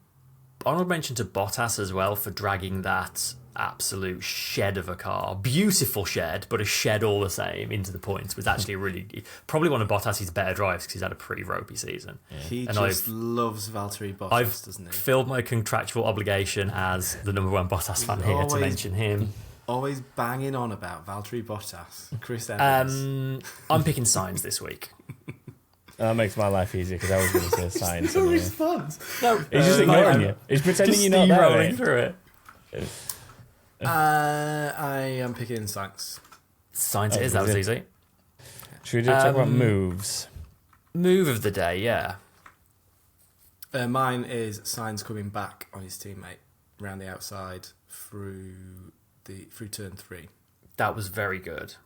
honourable mention to Bottas as well for dragging that absolute shed of a car, beautiful shed, but a shed all the same into the points was actually probably one of Bottas's better drives because he's had a pretty ropey season. Yeah. He just loves Valtteri Bottas, doesn't he? I've filled my contractual obligation as the number one Bottas fan here to mention him. Always banging on about Valtteri Bottas, Chris Evans. I'm picking Sainz this week. That makes my life easier because I was going to say Sainz. No response. No, he's just ignoring you. He's pretending you're not there. Rolling through it. I am picking Sainz. Sainz it is. That was easy. Should we talk about moves? Move of the day, yeah. Mine is Sainz coming back on his teammate round the outside through turn 3. That was very good.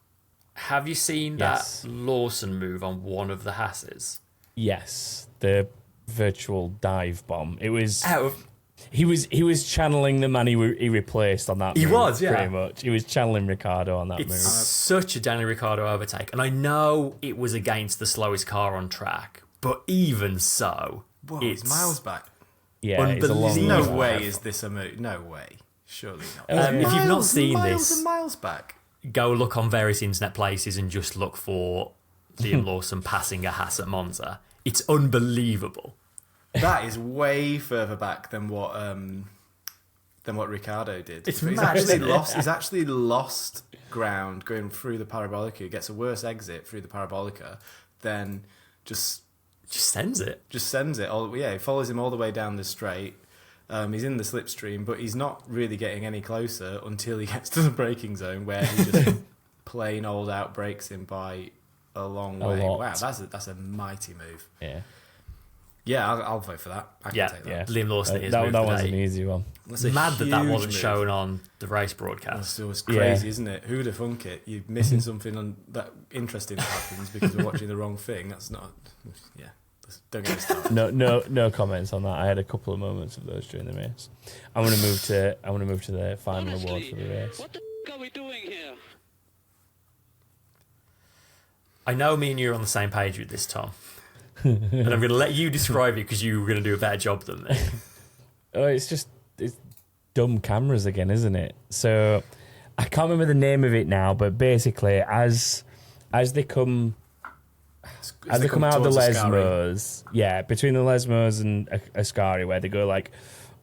Have you seen that Lawson move on one of the Haas's? Yes, the virtual dive bomb. It was he was channeling the man he replaced on that move. He was, yeah. Pretty much. He was channeling Ricciardo on that move. It's such a Daniel Ricciardo overtake. And I know it was against the slowest car on track, but even so, it's miles back. Yeah, it's a long no way is this a move. No way. Surely not. If you've not seen miles and miles back. Go look on various internet places and just look for Liam Lawson passing a Haas at Monza. It's unbelievable. That is way further back than what Ricciardo did. It's he's actually lost ground going through the Parabolica. He gets a worse exit through the Parabolica, then just sends it. Just sends it. He follows him all the way down the straight. He's in the slipstream, but he's not really getting any closer until he gets to the braking zone where he just plain old out brakes him by a long way. lot. Wow, that's a mighty move. Yeah. Yeah, I'll vote for that. I can take that. Yeah. Liam Lawson is that was an easy one. That's a mad that huge wasn't move. shown on the race broadcast. It was crazy, isn't it? Who'd have thunk it? You're missing something that interesting that happens because we're watching the wrong thing. That's not. Yeah, don't get me started. No comments on that. I had a couple of moments of those during the race. I want to move to the final award for the race. What the f*** are we doing here? I know me and you are on the same page with this, Tom. And I'm going to let you describe it because you were going to do a better job than me. Oh, it's dumb cameras again, isn't it? So I can't remember the name of it now, but basically, as they come out of the Lesmos, between the Lesmos and Ascari, where they go like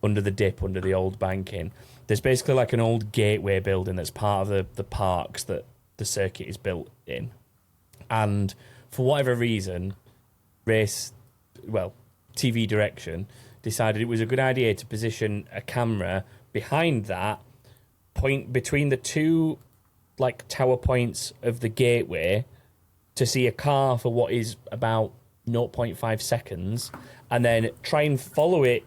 under the dip, under the old banking, there's basically like an old gateway building that's part of the parks that the circuit is built in, and for whatever reason, TV direction decided it was a good idea to position a camera behind that point between the two like tower points of the gateway to see a car for what is about 0.5 seconds and then try and follow it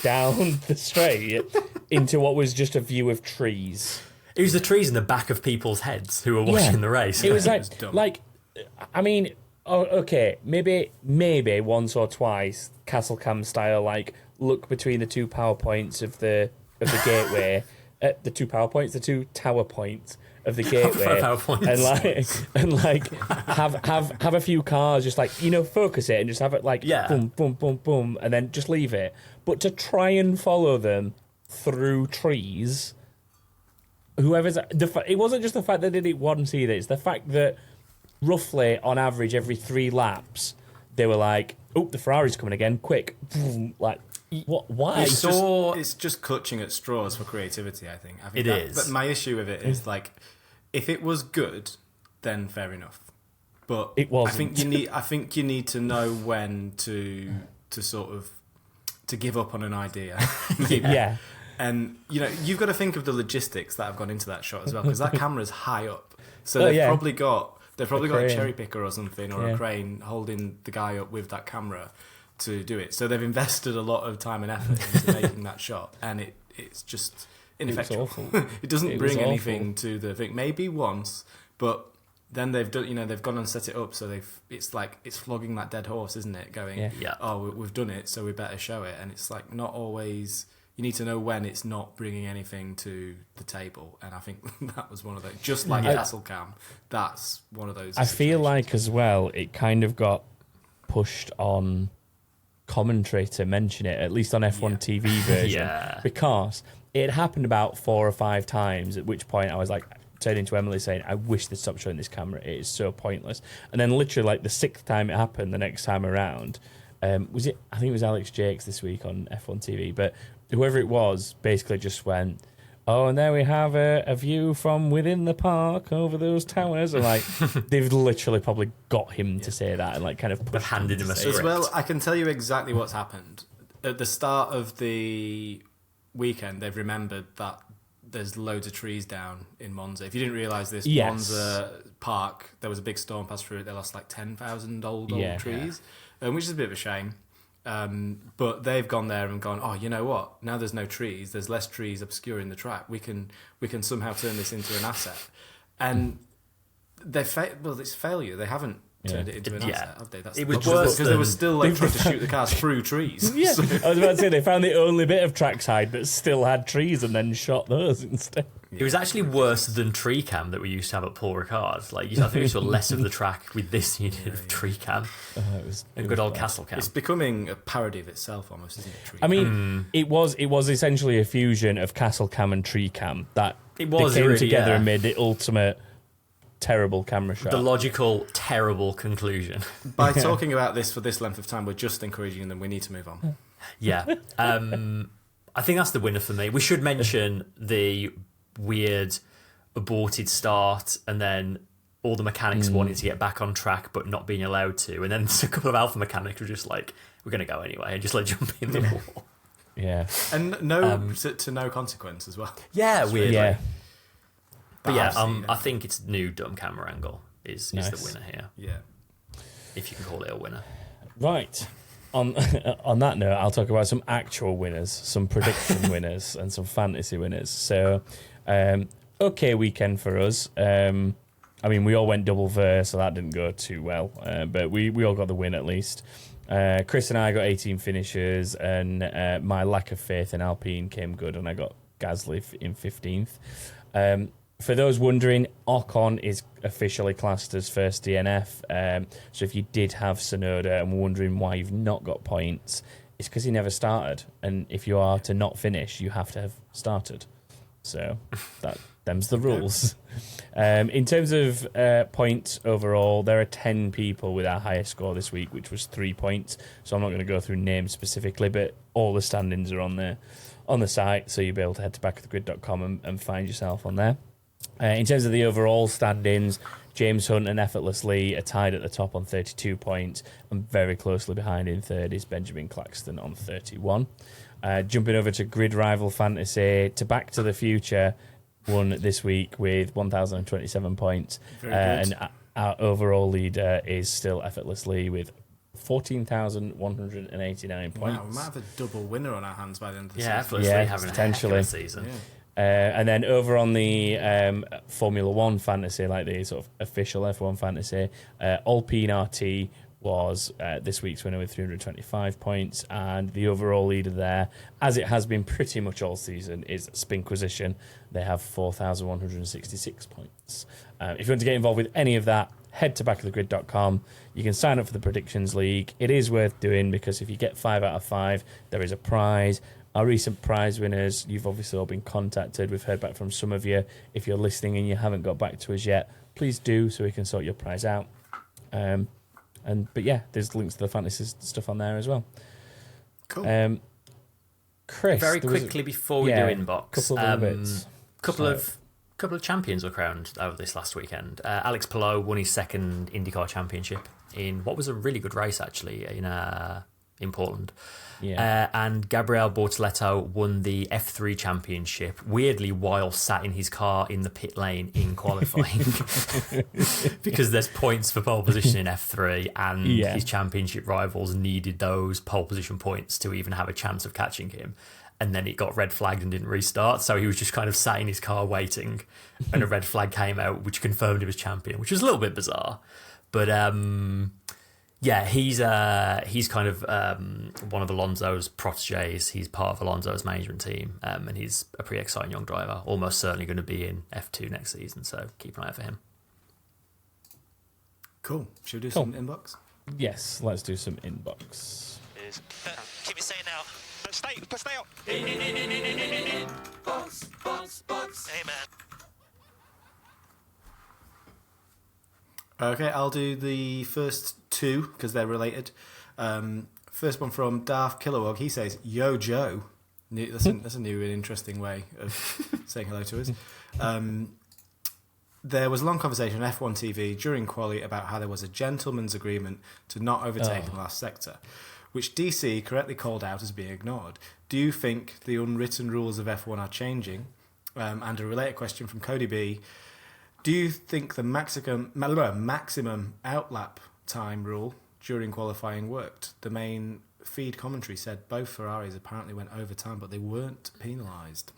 down the straight into what was just a view of trees. It was the trees in the back of people's heads who were watching the race. It was dumb. I mean, okay, maybe once or twice, castle cam style, like look between the two power points of the gateway, the two tower points of the gateway, and have a few cars just like focus it and just have it like boom boom boom boom and then just leave it. But to try and follow them through trees, it wasn't just the fact that they did it once either. It's the fact that roughly, on average, every 3 laps, they were like, "Oh, the Ferrari's coming again! Quick!" Like, what? Why? It's just clutching at straws for creativity. I think it is. But my issue with it is like, if it was good, then fair enough. But it wasn't. I think you need to know when to sort of to give up on an idea. Yeah. And you've got to think of the logistics that have gone into that shot as well, because that camera's high up, so they've probably got a cherry picker or something, or a crane holding the guy up with that camera to do it. So they've invested a lot of time and effort into making that shot, and it's just ineffectual. It doesn't bring anything to the thing. Maybe once, but then they've done. They've gone and set it up, so it's flogging that dead horse, isn't it? Going, we've done it, so we better show it. And it's like not always. You need to know when it's not bringing anything to the table, and I think that was one of those. Just like Castle Cam, that's one of those. I feel like as well, it kind of got pushed on commentary to mention it, at least on F1 TV version, because it happened about 4 or 5 times. At which point I was like, turning to Emily saying, "I wish they'd stop showing this camera. It is so pointless." And then literally like the 6th time it happened, the next time around, was it? I think it was Alex Jakes this week on F1 TV, but whoever it was basically just went, "Oh, and there we have a view from within the park over those towers." And like, they've literally probably got him to say that and like kind of handed him a script. As well, I can tell you exactly what's happened. At the start of the weekend, they've remembered that there's loads of trees down in Monza. If you didn't realise this, Monza Park, there was a big storm passed through it. They lost like 10,000 old trees, which is a bit of a shame. But they've gone there and gone, "Oh, you know what? Now there's no trees. There's less trees obscuring the track. We can somehow turn this into an asset." And it's failure. They haven't turned it into an asset, have they? It was worse because they were still like trying to shoot the cars through trees. I was about to say they found the only bit of trackside, but still had trees, and then shot those instead. It was actually worse than tree cam that we used to have at Paul Ricard's. Like, I think you saw less of the track with this unit of tree cam. It good old Castle Cam. It's becoming a parody of itself almost, isn't it? Tree I mean, it was essentially a fusion of Castle Cam and Tree Cam that they came together and made the ultimate terrible camera shot. The logical, terrible conclusion. By talking about this for this length of time, we're just encouraging them. We need to move on. Yeah. I think that's the winner for me. We should mention the weird aborted start and then all the mechanics wanting to get back on track but not being allowed to, and then a couple of Alpha mechanics were just like, "We're going to go anyway," and just like jump in the wall. Yeah. And to no consequence as well. Yeah, weirdly. Yeah. But I think it's new dumb camera angle. is Nice. the winner here, Yeah. if you can call it a winner. Right. On that note, I'll talk about some actual winners, some prediction winners, and some fantasy winners. So, okay weekend for us. I mean, we all went double ver, so that didn't go too well. But we all got the win at least. Chris and I got 18 finishes, and my lack of faith in Alpine came good, and I got Gasly in 15th. For those wondering, Ocon is officially classed as first DNF. So if you did have Tsunoda and were wondering why you've not got points, it's because he never started. And if you are to not finish, you have to have started. So them's the rules. In terms of points overall, there are 10 people with our highest score this week, which was 3 points. So I'm not going to go through names specifically, but all the standings are on the site, so you'll be able to head to backofthegrid.com and find yourself on there. In terms of the overall standings, James Hunt and Effortlessly are tied at the top on 32 points, and very closely behind in third is Benjamin Claxton on 31. Jumping over to Grid Rival Fantasy, to Back to the Future won this week with 1,027 points. And our overall leader is still Effortlessly with 14,189 points. Wow, we might have a double winner on our hands by the end of the Yeah, season. Effortlessly having potentially. a heck of a season. Yeah. And then over on the Formula One fantasy, like the sort of official F1 fantasy, Alpine RT was this week's winner with 325 points, and the overall leader there, as it has been pretty much all season, is Spinquisition. They have 4,166 points. If you want to get involved with any of that, head to backofthegrid.com. You can sign up for the Predictions League. It is worth doing because if you get 5 out of 5, there is a prize. Our recent prize winners, you've obviously all been contacted. We've heard back from some of you. If you're listening and you haven't got back to us yet, please do so we can sort your prize out. But yeah, there's links to the fantasy stuff on there as well. Cool. Chris, Very quickly before we do inbox, couple of little bits. couple of champions were crowned over this last weekend. Alex Palou won his second IndyCar championship in what was a really good race actually in Portland. Yeah. And Gabriel Bortoleto won the F3 championship, weirdly while sat in his car in the pit lane in qualifying. Because there's points for pole position in F3, and his championship rivals needed those pole position points to even have a chance of catching him. And then it got red flagged and didn't restart, so he was just kind of sat in his car waiting, and a red flag came out which confirmed him as champion, which was a little bit bizarre. But yeah, he's kind of one of Alonso's proteges. He's part of Alonso's management team, and he's a pretty exciting young driver. Almost certainly going to be in F2 next season, so keep an eye out for him. Cool. Should we do some inbox? Yes, let's do some inbox. Keep it saying now. Stay out. Box. Hey, man. Okay, I'll do the first two because they're related. First one from Darth Kilowog. He says, "Yo, Joe." That's a new and interesting way of saying hello to us. There was a long conversation on F1 TV during quali about how there was a gentleman's agreement to not overtake in the last sector, which DC correctly called out as being ignored. Do you think the unwritten rules of F1 are changing? And a related question from Cody B. Do you think the maximum outlap time rule during qualifying worked? The main feed commentary said both Ferraris apparently went over time, but they weren't penalised.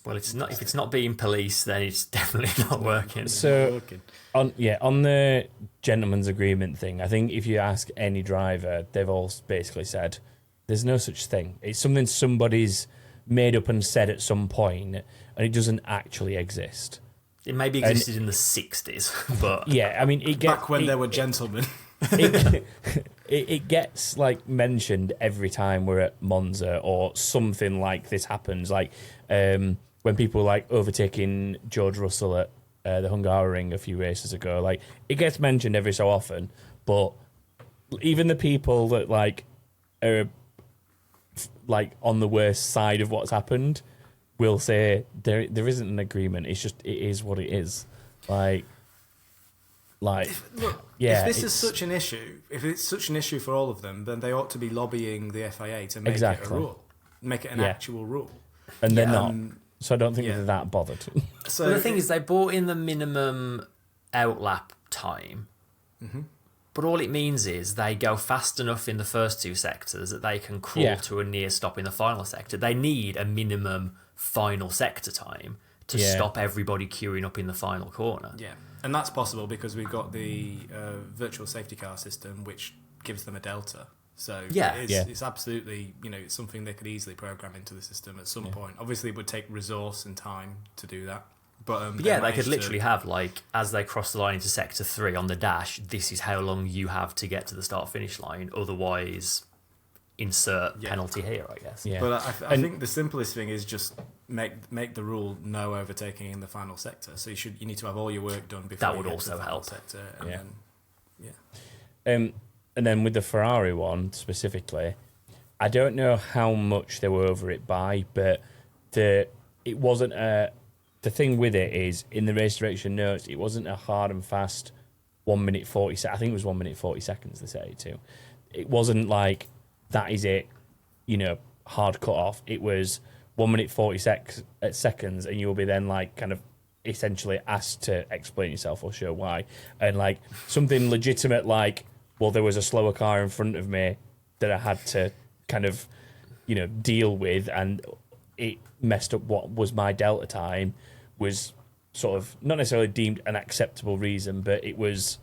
Well, it's not. If it's not being policed, then it's definitely not working. So, on the gentleman's agreement thing, I think if you ask any driver, they've all basically said there's no such thing. It's something somebody's made up and said at some point, and it doesn't actually exist. It maybe existed in the 60s, but yeah, I mean, back when there were gentlemen. It gets like mentioned every time we're at Monza or something like this happens. Like when people were like overtaking George Russell at the Hungaroring a few races ago. Like it gets mentioned every so often, but even the people that like are like on the worst side of what's happened will say there isn't an agreement. It's just it is what it is. Like yeah. If this is such an issue, if it's such an issue for all of them, then they ought to be lobbying the FIA to make it a rule, make it an actual rule. And they're not. So I don't think they're that bothered. So well, the thing is, they brought in the minimum outlap time. But all it means is they go fast enough in the first two sectors that they can crawl to a near stop in the final sector. They need a minimum final sector time to stop everybody queuing up in the final corner. Yeah, and that's possible because we've got the virtual safety car system, which gives them a delta. So it's absolutely, it's something they could easily program into the system at some point. Obviously, it would take resource and time to do that. But they could literally have, like, as they cross the line into Sector 3 on the dash, this is how long you have to get to the start-finish line. Otherwise, insert penalty here, I guess. Yeah. But I think the simplest thing is just make the rule no overtaking in the final sector. So you need to have all your work done before that would you get also to the final help. sector. And then with the Ferrari one specifically, I don't know how much they were over it by, but it wasn't a... The thing with it is, in the race direction notes, it wasn't a hard and fast 1 minute 40 seconds. I think it was 1 minute 40 seconds, they say it too. It wasn't like, that is it, hard cut off. It was 1 minute 40 seconds, and you'll be then, like, kind of essentially asked to explain yourself or show why. And, like, something legitimate like, well, there was a slower car in front of me that I had to kind of, deal with, and it messed up what was my delta time, was sort of not necessarily deemed an acceptable reason, but it was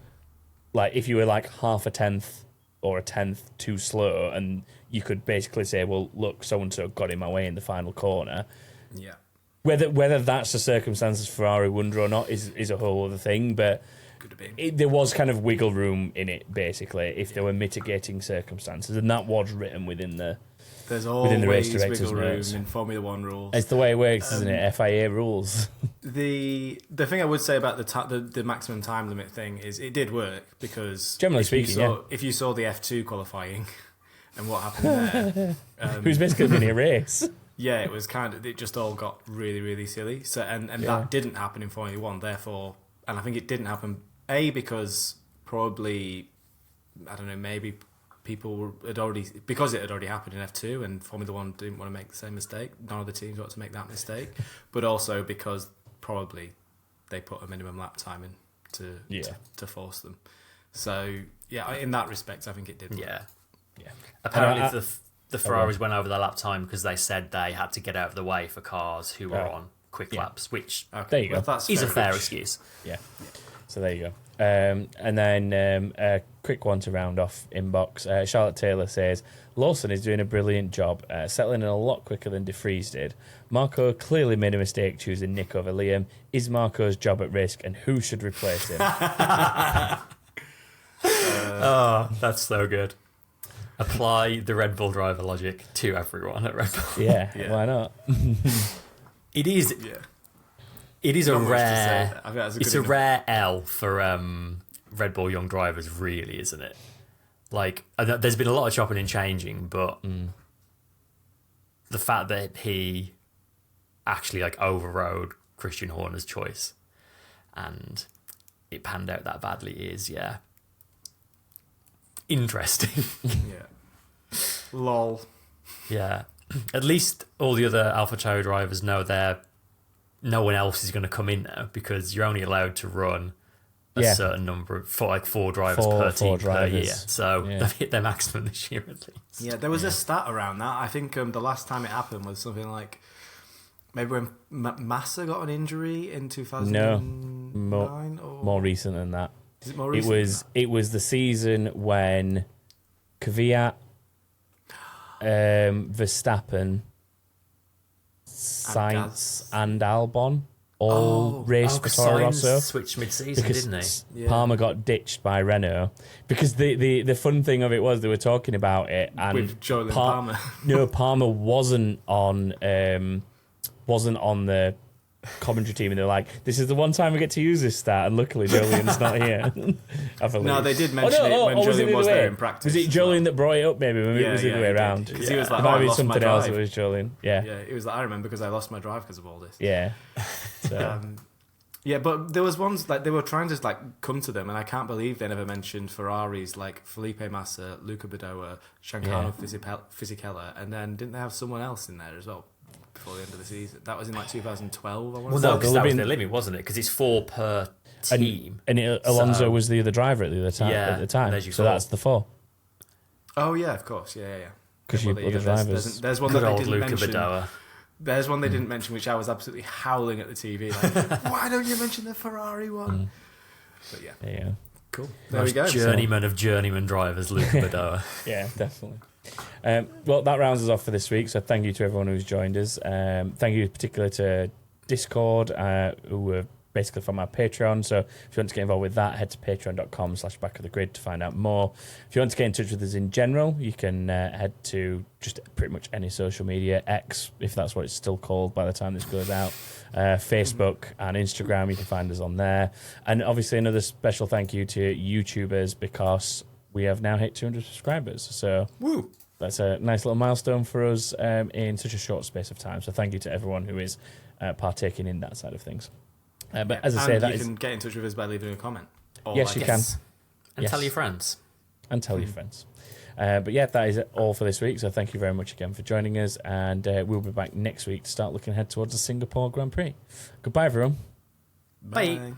like if you were like half a tenth or a tenth too slow, and you could basically say, well, look, so-and-so got in my way in the final corner. Yeah. Whether that's the circumstances Ferrari wonder or not is a whole other thing, but there was kind of wiggle room in it, basically, if there were mitigating circumstances, and that was written within the... There's always the race director's wiggle room notes. in Formula One rules. It's the way it works, isn't it? FIA rules. The thing I would say about the maximum time limit thing is it did work, because generally speaking, if you saw the F2 qualifying and what happened there, it was basically a mini race. Yeah, it was it just all got really, really silly. So and that didn't happen in Formula One. Therefore, and I think it didn't happen because probably, I don't know, maybe people had already, because it had already happened in F2 and Formula One didn't want to make the same mistake. None of the teams wanted to make that mistake, but also because probably they put a minimum lap time in to force them. So yeah, in that respect, I think it did. Yeah. Apparently, the Ferraris went over their lap time because they said they had to get out of the way for cars who were on quick laps, which there you go. Is a fair excuse. Yeah. So there you go. And then a quick one to round off inbox. Charlotte Taylor says, Lawson is doing a brilliant job, settling in a lot quicker than De Vries did. Marco clearly made a mistake choosing Nick over Liam. Is Marco's job at risk, and who should replace him? Oh, that's so good. Apply the Red Bull driver logic to everyone at Red Bull. Yeah. Why not? It is... Yeah. It is a rare L for Red Bull young drivers, really, isn't it? Like, there's been a lot of chopping and changing, but the fact that he actually overrode Christian Horner's choice and it panned out that badly is interesting. Lol. Yeah. At least all the other AlphaTauri drivers know no one else is going to come in now, because you're only allowed to run a certain number of four drivers per team per year. So they've hit their maximum this year at least. Yeah, there was a stat around that. I think the last time it happened was something like maybe when Massa got an injury in 2009. No, more recent than that. Is it more recent? It was the season when Kvyat, Verstappen, Sainz and Albon all raced for Toro Rosso. Switched mid-season, didn't he? Palmer got ditched by Renault. Because the fun thing of it was they were talking about it, and with Jolyon Palmer. No, Palmer wasn't on the commentary team, and they're like, "This is the one time we get to use this stat," and luckily Jolyon's not here. No, they did mention it when Jolyon was there in practice. Was it Jolyon that brought it up? Maybe it was the other way around. Because he was like, it might be lost something my else. drive. It was Jolyon. Yeah, it was like, I remember because I lost my drive because of all this. Yeah. So. But there was ones like they were trying to come to them, and I can't believe they never mentioned Ferraris like Felipe Massa, Luca Badoa, Giancarlo Fisichella, and then didn't they have someone else in there as well before the end of the season? That was in 2012. I want to say. No, because that was their limit, wasn't it? Because it's 4 per team. Alonso was the other driver at the other time. Yeah, at the time. as you So saw. that's the 4. Oh yeah, of course, yeah. Because Well, you there you other go. drivers. There's one Good that they old didn't Luca mention. Badoa. There's one they didn't mention, which I was absolutely howling at the TV. Like, why don't you mention the Ferrari one? But yeah, Yeah. cool. There we go. Journeyman of journeyman drivers, Luca Badoa. Yeah, definitely. Well, that rounds us off for this week. So thank you to everyone who's joined us. Thank you particularly to Discord, who were basically from our Patreon. So if you want to get involved with that, head to patreon.com/backofthegrid to find out more. If you want to get in touch with us in general, you can head to just pretty much any social media, X, if that's what it's still called by the time this goes out, Facebook and Instagram. You can find us on there. And obviously another special thank you to YouTubers, because we have now hit 200 subscribers. So Woo! that's a nice little milestone for us in such a short space of time. So thank you to everyone who is partaking in that side of things. But as I say, you can get in touch with us by leaving a comment. Or Yes, you can. And tell your friends. And tell your friends. But yeah, that is all for this week. So thank you very much again for joining us. And we'll be back next week to start looking ahead towards the Singapore Grand Prix. Goodbye, everyone. Bye.